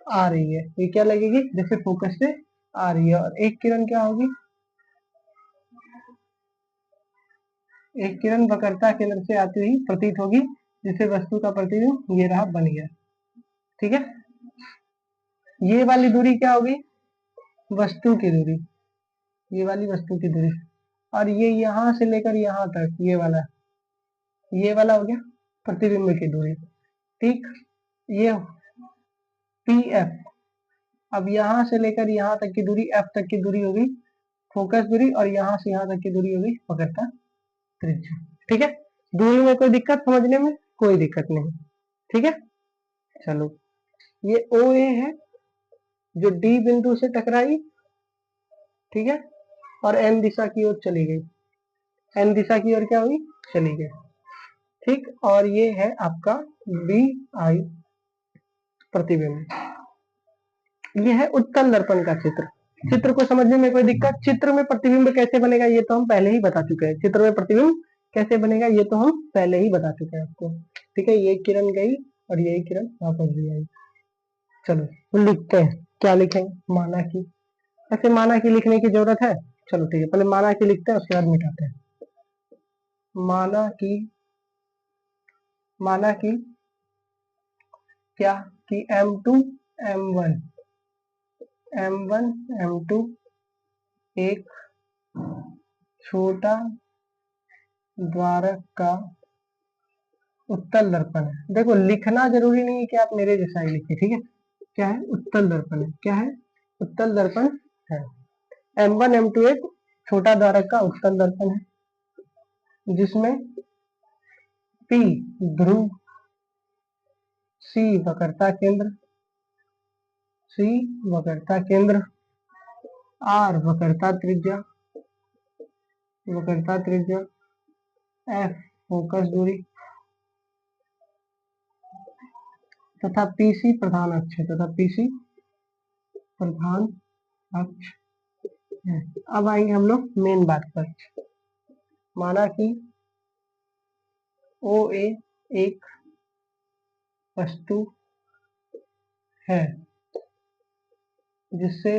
आ रही है। ये क्या लगेगी? जैसे फोकस से आ रही है। और एक किरण क्या होगी? एक किरण वक्रता केंद्र से आती हुई प्रतीत होगी, जिससे वस्तु का प्रतिबिंब ये रहा बन गया। ठीक है, ये वाली दूरी क्या होगी? वस्तु की दूरी, ये वाली वस्तु की दूरी। और ये यहाँ से लेकर यहाँ तक ये वाला हो गया प्रतिबिंब की दूरी। ठीक, ये पी एफ। अब यहाँ से लेकर यहाँ तक की दूरी, एफ तक की दूरी होगी फोकस दूरी, और यहाँ से यहाँ तक की दूरी होगी वक्रता त्रिज्या। ठीक है, दूरी में कोई दिक्कत? समझने में कोई दिक्कत नहीं। ठीक है, चलो ये ओ ए है जो डी बिंदु से टकराई। ठीक है, और एन दिशा की ओर चली गई, एन दिशा की ओर क्या हुई? चली गई। ठीक, और ये है आपका बी आई प्रतिबिंब। ये है उत्तल दर्पण का चित्र। चित्र को समझने में कोई दिक्कत? चित्र में प्रतिबिंब कैसे बनेगा ये तो हम पहले ही बता चुके हैं। चित्र में प्रतिबिंब कैसे बनेगा ये तो हम पहले ही बता चुके हैं आपको। ठीक है, ये किरण गई और यही किरण वापस भी आई। चलो लिखते हैं, क्या लिखेंगे? माना कि। ऐसे माना कि लिखने की जरूरत है? चलो ठीक है, पहले माना कि लिखते हैं, उसके बाद मिटाते हैं। माना कि क्या? कि M2 M1 M2 एक छोटा द्वारक का उत्तल दर्पण है। देखो, लिखना जरूरी नहीं है कि आप मेरे जैसा ही लिखे। ठीक है, क्या है? उत्तल दर्पण है। क्या है? उत्तल दर्पण है। M1 M2 एक छोटा द्वारक का उत्तल दर्पण है, जिसमें P ध्रुव, C वक्रता केंद्र, R वक्रता त्रिज्या, F फोकस दूरी तथा PC प्रधान अक्ष है। अब आएंगे हम लोग मेन बात पर। माना कि OA एक वस्तु है जिससे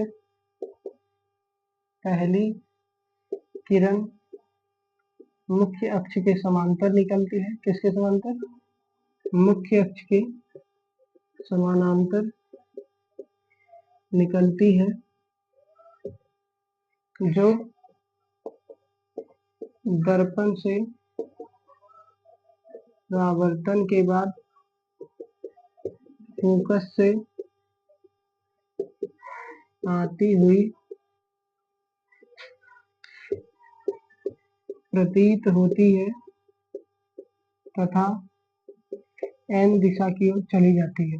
पहली किरण मुख्य अक्ष के समांतर निकलती है। किसके समांतर? मुख्य अक्ष के समानांतर निकलती है, जो दर्पण से परावर्तन के बाद फोकस से आती हुई प्रतीत होती है तथा एन दिशा की ओर चली जाती है।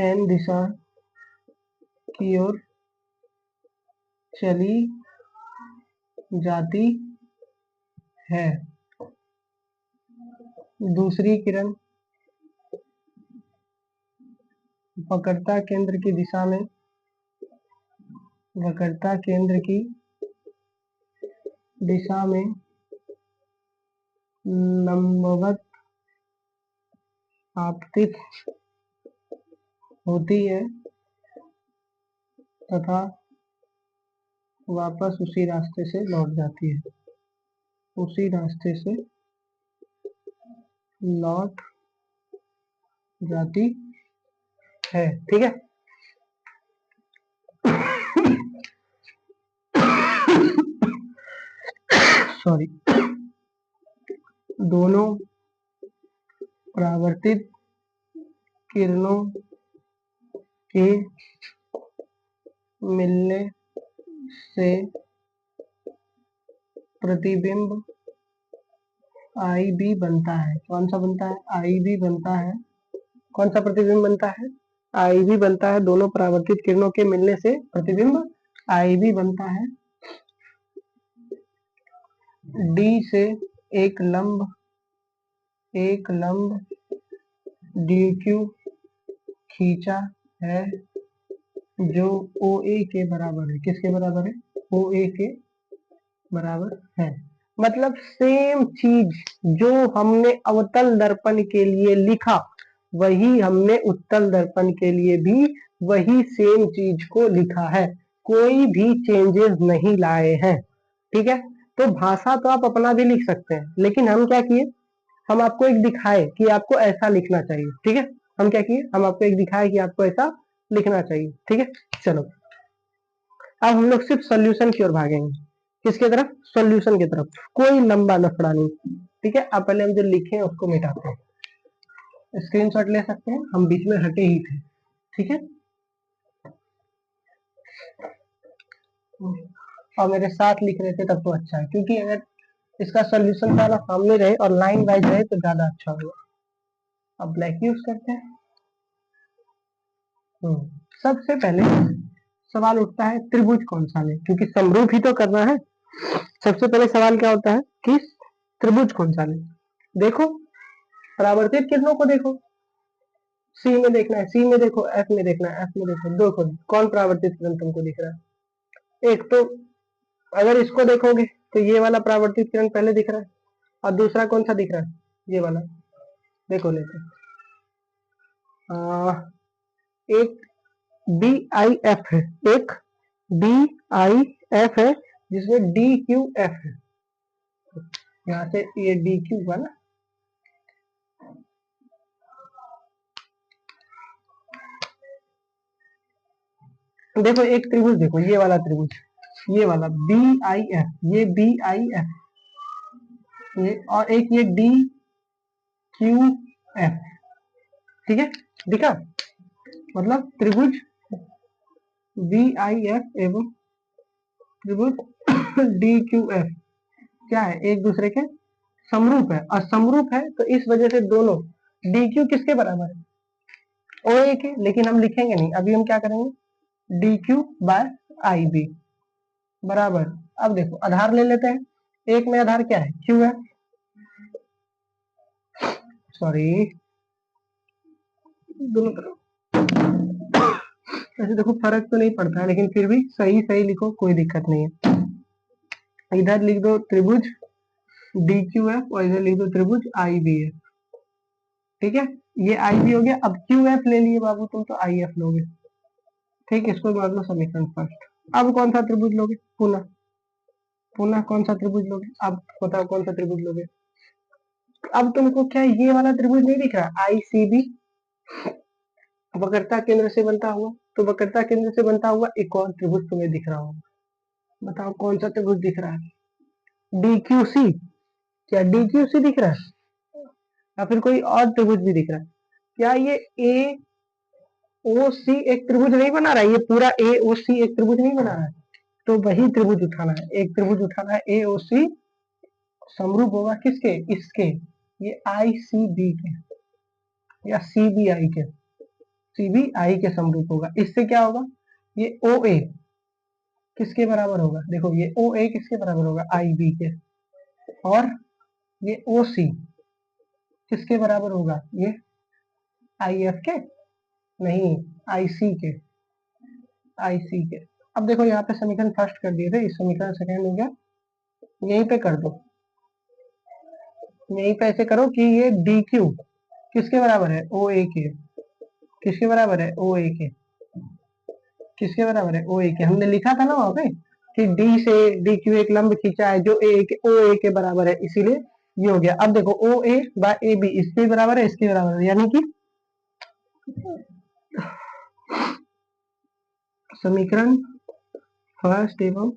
एन दिशा की ओर चली जाती है। दूसरी किरण वक्रता केंद्र की दिशा में लंबवत आपतित होती है तथा वापस उसी रास्ते से लौट जाती है। ठीक है, सॉरी। दोनों परावर्तित किरणों के मिलने से प्रतिबिंब IB बनता है। कौन सा बनता है? IB बनता है। कौन सा प्रतिबिंब बनता है? आई भी बनता है दोनों परावर्तित किरणों के मिलने से प्रतिबिंब आई भी बनता है डी से एक लंब डी क्यू खींचा है जो ओ ए के बराबर है। किसके बराबर है? ओ ए के बराबर है। मतलब सेम चीज जो हमने अवतल दर्पण के लिए लिखा वही हमने उत्तल दर्पण के लिए भी वही सेम चीज को लिखा है, कोई भी चेंजेस नहीं लाए हैं। ठीक है, तो भाषा तो आप अपना भी लिख सकते हैं, लेकिन हम क्या किए, हम आपको एक दिखाए कि आपको ऐसा लिखना चाहिए। ठीक है, हम क्या किए, हम आपको एक दिखाए कि आपको ऐसा लिखना चाहिए। ठीक है, चलो अब हम लोग सिर्फ सॉल्यूशन की ओर भागेंगे। किसके तरफ? सॉल्यूशन की तरफ। कोई लंबा लफड़ा नहीं। ठीक है, अब पहले हम जो लिखे हैं उसको मिटाते हैं। स्क्रीनशॉट ले सकते हैं, हम बीच में हटे ही थे। ठीक है, और मेरे साथ लिख रहे थे तब तो अच्छा है, क्योंकि अगर इसका सॉल्यूशन सारा सामने रहे और लाइन वाइज रहे तो ज्यादा अच्छा होगा। अब ब्लैक यूज करते हैं। सबसे पहले सवाल उठता है त्रिभुज कौन सा ले, क्योंकि समरूप ही तो करना है। सबसे पहले सवाल क्या होता है कि त्रिभुज कौन सा ले। देखो परावर्तित किरणों को देखो, सी में देखना है, सी में देखो, एफ में देखना है, एफ में देखो कौन परावर्तित किरण तुमको दिख रहा है। एक तो अगर इसको देखोगे तो ये वाला परावर्तित किरण पहले दिख रहा है, और दूसरा कौन सा दिख रहा है? ये वाला। देखो लेते एक डी आई एफ है, एक डी आई एफ है जिसमें डी क्यू एफ है। यहाँ से ये डी क्यू हुआ ना, देखो एक त्रिभुज देखो, ये वाला त्रिभुज, ये वाला बी आई एफ, ये बी आई एफ, ये और एक ये डी क्यू एफ। ठीक है, दिखा? मतलब त्रिभुज बी आई एफ एवं त्रिभुज डी क्यू एफ क्या है? एक दूसरे के समरूप है, और समरूप है तो इस वजह से दोनों डी क्यू किसके बराबर है? ओ ए के। लेकिन हम लिखेंगे नहीं, अभी हम क्या करेंगे, D Q by I B बराबर। अब देखो आधार ले लेते हैं, एक में आधार क्या है? क्यू है, सॉरी दोनों तरफ। ऐसे देखो फर्क तो नहीं पड़ता है, लेकिन फिर भी सही सही लिखो, कोई दिक्कत नहीं है। इधर लिख दो त्रिभुज डी क्यू एफ और इधर लिख दो त्रिभुज आई बी एफ। ठीक है, ये आई बी हो गया। अब क्यू एफ ले लिए बाबू तुम, तो आई एफ लोगे। ठीक, इसको मान लो समीकरण फर्स्ट। अब कौन सा त्रिभुज लोगे? पुनः पुनः कौन सा त्रिभुज लोगे? अब बताओ कौन सा त्रिभुज लोगे? अब तुमको क्या ये वाला त्रिभुज नहीं दिख रहा? आई सी बी, वक्रता केंद्र से बनता हुआ, तो वक्रता केंद्र से बनता हुआ एक और त्रिभुज तुम्हें दिख रहा होगा। बताओ कौन सा त्रिभुज दिख रहा है? D Q C. क्या डी क्यू सी दिख रहा है, या फिर कोई और त्रिभुज भी दिख रहा है? क्या ये ए ओ सी एक त्रिभुज नहीं बना रहा है? ये पूरा ए ओ सी एक त्रिभुज नहीं बना रहा है? तो वही त्रिभुज उठाना है, एक त्रिभुज उठाना है ए ओ सी, समरूप होगा किसके? इसके, ये आई सी बी के या सी बी आई के, सी बी आई के समरूप होगा। इससे क्या होगा? ये ओ ए किसके बराबर होगा? देखो ये ओ ए किसके बराबर होगा? आई बी के। और ये ओ सी किसके बराबर होगा? ये आई एफ के, नहीं आई सी के, आई सी के। अब देखो यहाँ पे समीकरण फर्स्ट कर दिए थे, इस समीकरण सेकेंड हो गया, यहीं पे कर दो, यहीं पे ऐसे करो कि ये डी क्यू किसके बराबर है? ओ ए के। किसके बराबर है? ओ ए के। किसके बराबर है? ओ ए के। हमने लिखा था ना वहां पे कि डी से डी क्यू एक लंब खींचा है जो ओ ए के बराबर है, इसीलिए ये हो गया। अब देखो ओ ए बाय ए बी इसके बराबर है, इसके बराबर है, यानी कि समीकरण फर्स्ट एवं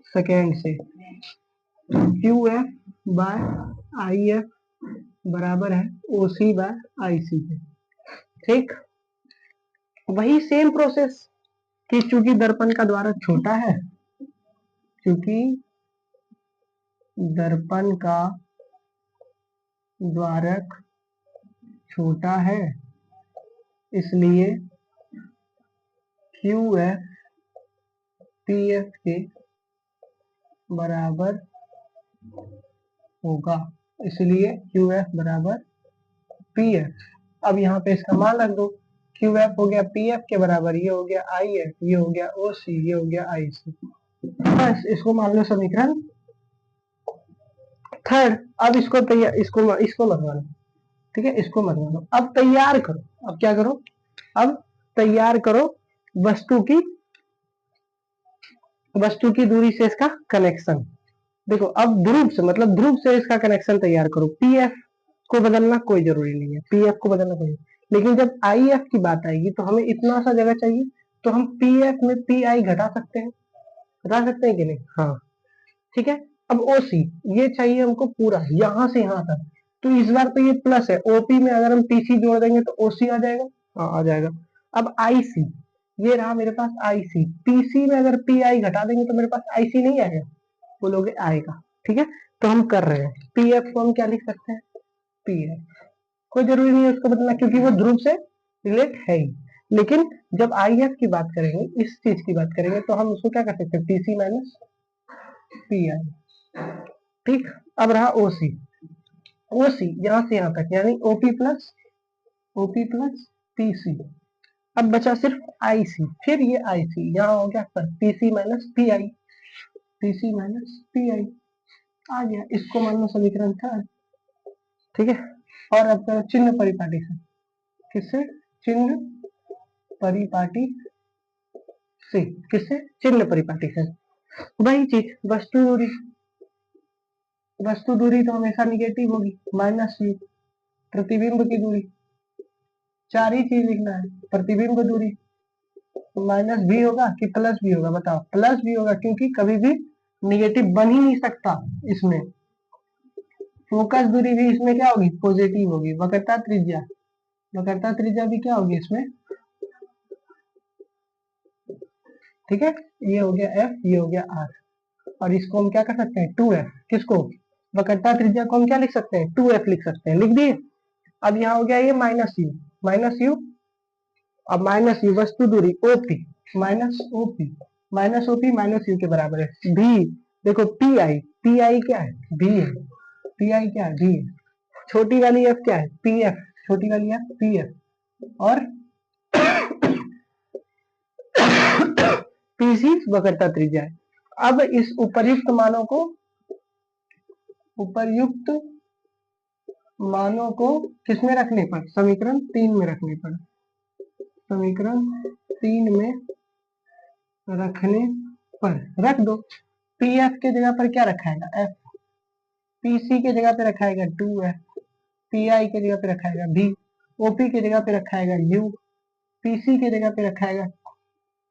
सेकेंड से Q F by I F बराबर है ओ सी बाय आई सी के। ठीक, वही सेम प्रोसेस कि चूंकि दर्पण का द्वारक छोटा है, क्योंकि दर्पण का द्वारक छोटा है इसलिए QF PF के बराबर होगा, इसलिए QF बराबर PF। अब यहाँ पे इसका मान रख दो, QF हो गया PF के बराबर, ये हो गया IF, ये हो गया OC, ये हो गया IC। बस इसको मान लो समीकरण थर्ड। अब इसको तैयार, इसको मत मानो, ठीक है, इसको मत मानो। अब तैयार करो, अब क्या करो, अब तैयार करो वस्तु की दूरी से इसका कनेक्शन। देखो अब ध्रुव से, मतलब ध्रुव से इसका कनेक्शन तैयार करो। PF को बदलना कोई जरूरी नहीं है, PF को बदलना कोई, लेकिन जब IF की बात आएगी तो हमें इतना सा जगह चाहिए, तो हम PF में PI घटा सकते हैं, कि नहीं? हाँ, ठीक है। अब OC ये चाहिए हमको पूरा यहां से यहां तक, तो इस बार तो ये प्लस है, OP में अगर हम PC जोड़ देंगे तो OC आ जाएगा, हाँ आ जाएगा। अब IC ये रहा मेरे पास IC, PC में अगर PI घटा देंगे तो मेरे पास IC नहीं आएगा, बोलोगे आएगा, ठीक है। तो हम कर रहे हैं, PF को हम क्या लिख सकते हैं, PF, कोई जरूरी नहीं है उसको बदलना क्योंकि वो ध्रुव से रिलेट है ही। लेकिन जब IF की बात करेंगे, इस चीज की बात करेंगे, तो हम उसको क्या कर सकते हैं, PC माइनस PI, ठीक। अब रहा OC, यहां से यहां तक यानी OP प्लस PC। अब बचा सिर्फ IC, फिर ये IC यहाँ हो गया पर PC माइनस PI, आ गया। इसको मान लो समीकरण था, ठीक है। और अब करो चिन्ह परिपाटी से, किससे, चिन्ह परिपाटी से, किससे, चिन्ह परिपाटी से। वही चीज वस्तु दूरी तो हमेशा निगेटिव होगी, माइनस U, प्रतिबिंब की दूरी, चार ही चीज लिखना है, प्रतिबिंब दूरी माइनस भी होगा कि प्लस भी होगा, बताओ, प्लस भी होगा क्योंकि कभी भी निगेटिव बन ही नहीं सकता इसमें। फोकस दूरी भी इसमें क्या होगी, पॉजिटिव होगी। वक्रता त्रिज्या भी क्या होगी इसमें, ठीक है। ये हो गया F, ये हो गया R, और इसको हम क्या कर सकते हैं, 2F, किसको, वक्रता त्रिज्या को हम क्या लिख सकते हैं, 2F लिख सकते हैं, लिख दिए। अब यहाँ हो गया ये माइनस यू, अब माइनस यू, वस्तु दूरी OP माइनस OP के बराबर है भी। देखो PI क्या है, भी है, PI क्या है, भी है। छोटी वाली F क्या है, PF, छोटी वाली F PF, और PC वक्रता त्रिज्या है। अब इस उपर्युक्त मानों को किसमें रखने पर, समीकरण 3 में रखने पर, समीकरण 3 में रखने पर रख दो। PF के जगह पर क्या रखाएगा, F, PC के जगह पे रखाएगा 2F, PI के जगह पे रखाएगा B, OP के जगह पे रखाएगा U, PC के जगह पे रखाएगा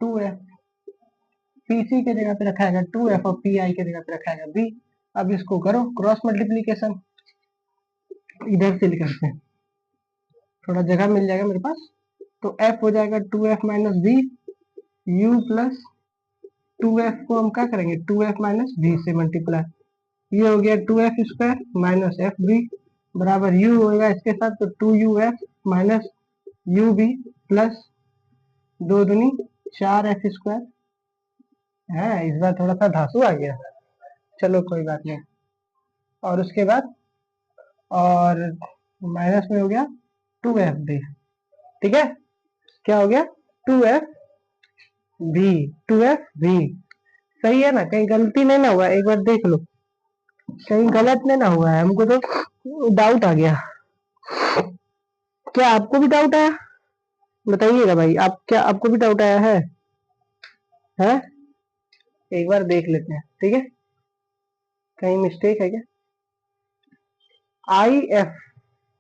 2F, PC के जगह पे रखाएगा 2F, और PI के जगह पे रखाएगा B। अब इसको करो क्रॉस मल्टीप्लीकेशन, इधर से करते हैं, थोड़ा जगह मिल जाएगा मेरे पास। तो F हो जाएगा 2F minus B, U plus 2F को हम क्या करेंगे, 2F माइनस B से मल्टीप्लाई, ये हो गया 2F स्क्वायर माइनस FB बराबर U होगा इसके साथ, तो 2UF माइनस UB प्लस 2 दूनी 4F स्क्वायर है। इस बार थोड़ा सा धांसू आ गया, चलो कोई बात नहीं। और उसके बाद और माइनस में हो गया 2FB, ठीक है, क्या हो गया 2FB, सही है ना, कहीं गलती नहीं ना हुआ, एक बार देख लो कहीं गलत नहीं ना हुआ है, हमको तो डाउट आ गया। क्या आपको भी डाउट आया, बताइएगा भाई, आपको भी डाउट आया है? एक बार देख लेते हैं, ठीक है, कहीं मिस्टेक है क्या।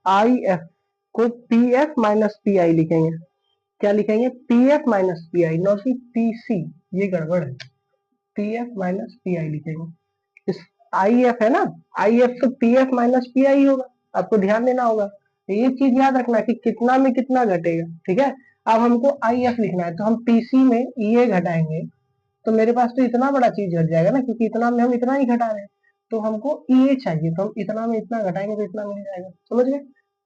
IF को PF माइनस PI लिखेंगे, क्या लिखेंगे, PF माइनस PI, नॉट की PC, ये गड़बड़ है, PF माइनस PI लिखेंगे। इस IF है ना, IF तो PF माइनस PI होगा, आपको ध्यान देना होगा, ये चीज याद रखना कि कितना में कितना घटेगा, ठीक है। अब हमको IF लिखना है, तो हम PC में ये घटाएंगे, तो मेरे पास तो इतना बड़ा चीज घट जाएगा ना, क्योंकि इतना में हम इतना ही घटा रहे हैं, तो हमको ये चाहिए, तो हम इतना में इतना घटाएंगे तो इतना मिल जाएगा, समझ गए।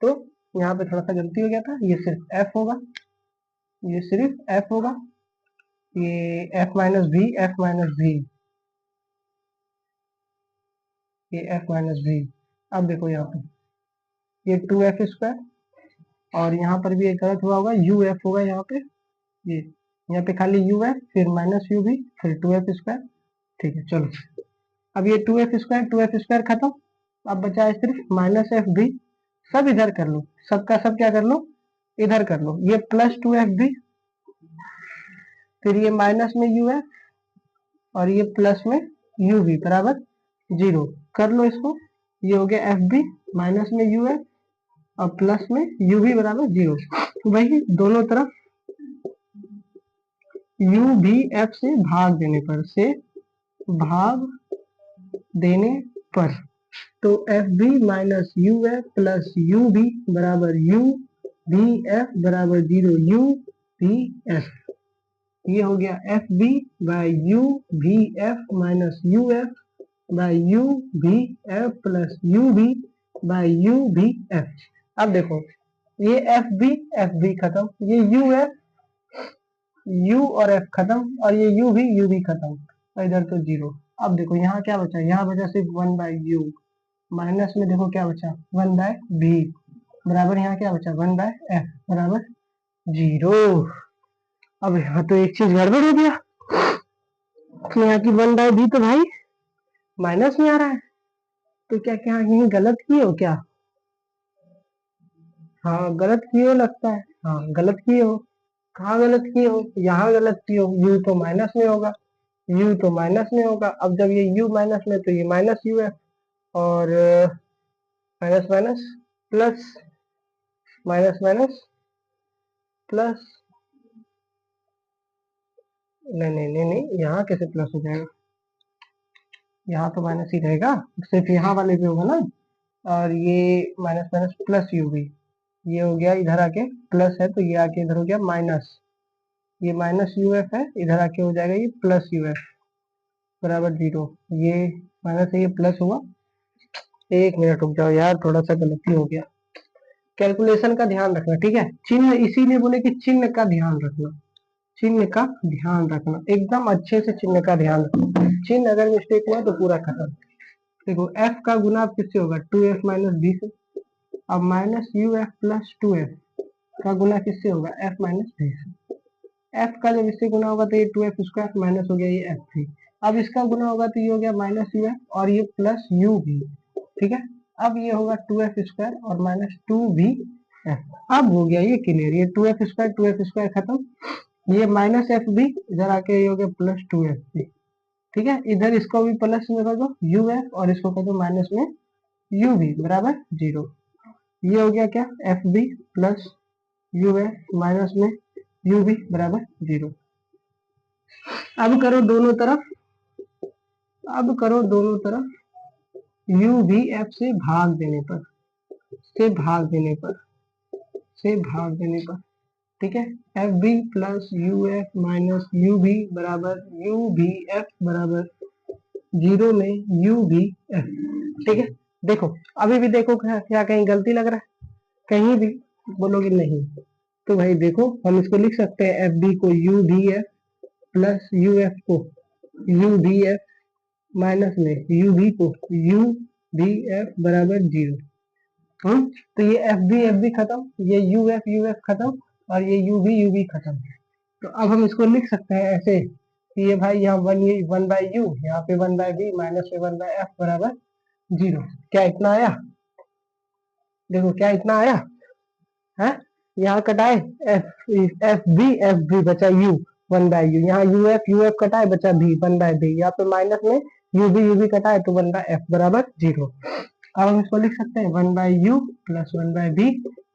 तो यहाँ पे थोड़ा सा गलती हो गया था, ये सिर्फ F होगा, ये सिर्फ एफ होगा, ये एफ माइनस भी, एफ माइनस भी, ये एफ माइनस भी। अब देखो यहाँ पे ये 2f², और यहाँ पर भी एक गलत हुआ होगा, यू एफ होगा यहाँ पे, ये यहाँ पे खाली यू एफ, फिर माइनस यू भी, फिर 2f²। ठीक है चलो, अब ये 2f² खत्म, अब बचा है सिर्फ माइनस एफ बी। सब इधर कर लो, सबका सब क्या कर लो, इधर कर लो। ये प्लस 2f बी, फिर ये माइनस में यू एफ, और ये प्लस में यू बी बराबर 0। कर लो इसको, ये हो गया एफ बी, माइनस में यू एफ और प्लस में यू बी बराबर 0। वही दोनों तरफ यू भी एफ से भाग देने पर, भाग देने पर, तो F B minus U F plus U B बराबर यू बी एफ बराबर 0, यू बी एफ। ये हो गया एफ बी बाई यू भी F minus U F by U भी F plus U B by U भी एफ। अब देखो ये एफ बी खत्म, ये यू एफ, यू और एफ खत्म, और ये यू भी खत्म, और इधर तो 0। अब देखो यहाँ क्या बचा, यहाँ बचा सिर्फ 1 बाई यू, माइनस में देखो क्या बचा 1 बाय बी, बराबर यहाँ क्या बचा 1 बाय एफ बराबर 0। अब यहाँ तो एक चीज गड़बड़ हो गया, तो यहाँ की 1 बाय बी तो भाई माइनस में आ रहा है, तो क्या क्या यही गलत किए हो क्या? हाँ गलत किए हो लगता है, हाँ गलत किए हो। कहाँ गलत किए हो? यहाँ गलत किए हो, यू तो माइनस में होगा, यू तो माइनस में होगा। अब जब ये यू माइनस में, तो ये माइनस यू है, और minus minus plus, minus minus plus, नहीं नहीं नहीं नहीं, यहाँ कैसे प्लस हो जाएगा, यहाँ तो माइनस ही रहेगा, सिर्फ यहाँ वाले पे होगा ना। और ये माइनस माइनस प्लस यू भी, ये हो गया इधर आके प्लस है, तो ये आके इधर हो गया माइनस, ये माइनस यू एफ है, इधर आके हो जाएगा ये प्लस यू एफ बराबर 0। ये माइनस है, ये प्लस हुआ। एक मिनट रुक जाओ यार, थोड़ा सा गलती हो गया, कैलकुलेशन का ध्यान रखना, ठीक है। चिन्ह इसीलिए बोले कि चिन्ह का ध्यान रखना, चिन्ह का ध्यान रखना, एकदम अच्छे से चिन्ह का ध्यान रखना। चिन्ह अगर मिस्टेक हुआ तो पूरा खत्म। देखो एफ का गुना किससे होगा, 2f माइनस बी से। अब minus U F plus 2f का गुना किससे होगा, एफ माइनस बी से। एफ का जब इससे गुना होगा तो ये 2f² माइनस हो गया ये एफ थी। अब इसका गुना होगा तो ये हो गया माइनस यू एफ, और ये प्लस यू भी, ठीक है। अब ये होगा 2f² और माइनस 2v एफ। अब हो गया ये क्लियर, ये 2f² खत्म, ये माइनस एफ बी, इधर आके ये हो गया प्लस 2f बी, ठीक है। इधर इसको भी प्लस में कर दो यू एफ, और इसको कर दो माइनस में यू बी बराबर 0। ये हो गया क्या, F B plus U F minus में यू बी बराबर 0। अब करो दोनों तरफ, अब करो दोनों तरफ यू भी एफ से भाग देने पर, से भाग देने पर, से भाग देने पर, ठीक है। F B plus U F minus U B बराबर यू बी एफ बराबर 0 में यू बी एफ, ठीक है। देखो अभी भी देखो क्या कहीं गलती लग रहा है, कहीं भी बोलोगे नहीं, तो भाई देखो हम इसको लिख सकते हैं एफ बी को U B F plus U F को यू बी एफ माइनस में यू बी को यू बी एफ बराबर 0। तो ये एफ बी खत्म, ये यू एफ खत्म, और ये यू बी खत्म। तो अब हम इसको लिख सकते हैं ऐसे कि ये भाई यहाँ 1 बाई यू, यहाँ पे 1 बाई बी माइनस में 1 बाई एफ बराबर 0। क्या इतना आया, देखो क्या इतना आया है, यहाँ कटाए एफ बी बचा यू 1 बाई यू, यहाँ यू एफ कटाए बचा बी 1 बाई बी, यहाँ पे माइनस में यू बी कटाए तो 1 बाई एफ बराबर 0। अब हम इसको लिख सकते हैं 1 by U plus 1 by B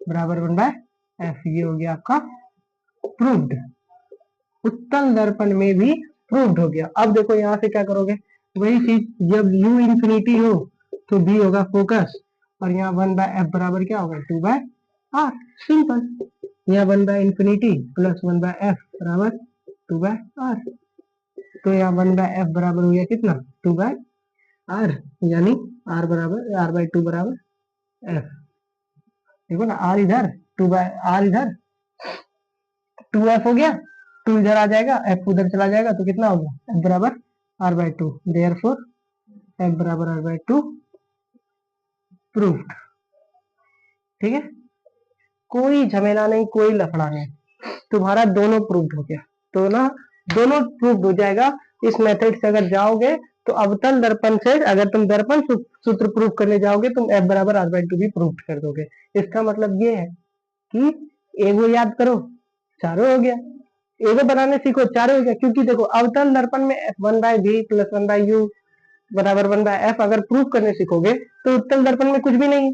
बराबर 1 बाई एफ। ये हो गया आपका प्रूव्ड, उत्तल दर्पण में भी प्रूव्ड हो गया। अब देखो यहाँ से क्या करोगे, वही चीज, जब यू इंफिनिटी हो तो बी होगा फोकस, और यहाँ 1 बाय एफ बराबर क्या होगा 2 बाय आर, सिंपल। यहाँ 1 by infinity plus 1 by F बराबर 2 बाय आर, तो यहाँ 1 बाय एफ बराबर हो गया कितना 2 बाय आर, यानी आर बराबर आर बाई 2 बराबर एफ। देखो ना आर इधर 2 बाय आर इधर 2f हो गया, 2 इधर आ जाएगा, f उधर चला जाएगा, तो कितना हो गया, f बराबर r/2। देयरफॉर f बराबर r/2 प्रूव्ड। ठीक है, कोई झमेला नहीं, कोई लफड़ा नहीं, तुम्हारा दोनों प्रूव्ड हो गया। तो ना दोनों प्रूव्ड हो जाएगा। इस मेथड से अगर जाओगे तो अवतल दर्पण से अगर तुम दर्पण सूत्र प्रूव करने जाओगे, तुम f बराबर r/2 भी प्रूव कर दोगे। इसका मतलब ये है कि एगो याद करो, चारों हो गया, एगो बनाने सीखो, चारों हो गया। क्योंकि देखो अवतल दर्पण में 1/v प्लस 1/u बराबर 1/f अगर प्रूव करने सीखोगे तो उत्तल दर्पण में कुछ भी नहीं,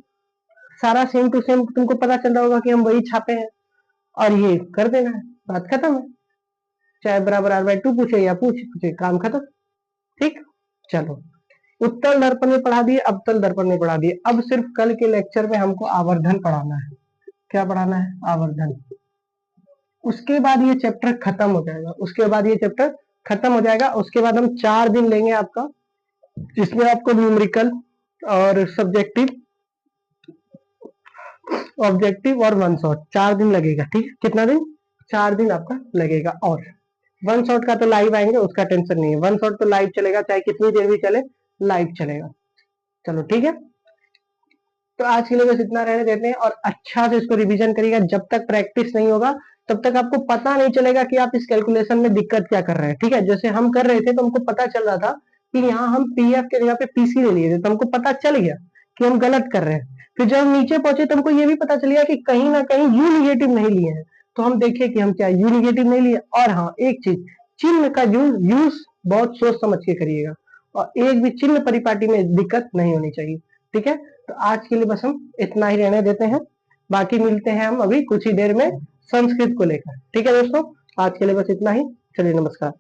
सारा सेम टू सेम तुमको पता चल रहा होगा कि हम वही छापे हैं, और ये कर देना है, बात खत्म है। चाहे बराबर r/2 पूछे या पूछे, काम खत्म। ठीक, चलो उत्तल दर्पण में पढ़ा दिए, अवतल दर्पण में पढ़ा दिए। अब सिर्फ कल के लेक्चर में हमको आवर्धन पढ़ाना है। क्या पढ़ाना है, आवर्धन। उसके बाद ये चैप्टर खत्म हो जाएगा, उसके बाद ये चैप्टर खत्म हो जाएगा। उसके बाद हम 4 दिन लेंगे आपका, जिसमें आपको न्यूमेरिकल और सब्जेक्टिव, ऑब्जेक्टिव और वन शॉट 4 दिन लगेगा। ठीक है, कितना दिन, 4 दिन आपका लगेगा। और वन शॉट का तो लाइव आएंगे, उसका टेंशन नहीं है। वन शॉट तो लाइव चलेगा, चाहे कितनी देर भी चले, लाइव चलेगा। चलो ठीक है, तो आज के लिए बस इतना रहने देते हैं, और अच्छा से इसको रिवीजन करिएगा। जब तक प्रैक्टिस नहीं होगा तब तक आपको पता नहीं चलेगा कि आप इस कैलकुलेशन में दिक्कत क्या कर रहे हैं। ठीक है, जैसे हम कर रहे थे तो हमको पता चल रहा था कि यहाँ हम पीएफ के जगह पे पीसी ले लिए थे, तो हमको पता चल गया कि हम गलत कर रहे हैं। फिर जब हम नीचे पहुंचे तो हमको ये भी पता चल गया कि कहीं ना कहीं यू निगेटिव नहीं लिए हैं, तो हम देखे कि हम क्या यू निगेटिव नहीं लिए। और हाँ, एक चीज, चिन्ह का यूज बहुत सोच समझ के करिएगा, और एक भी चिन्ह परिपाटी में दिक्कत नहीं होनी चाहिए। ठीक है, तो आज के लिए बस हम इतना ही रहने देते हैं, बाकी मिलते हैं हम अभी कुछ ही देर में संस्कृत को लेकर। ठीक है दोस्तों, आज के लिए बस इतना ही। चलिए, नमस्कार।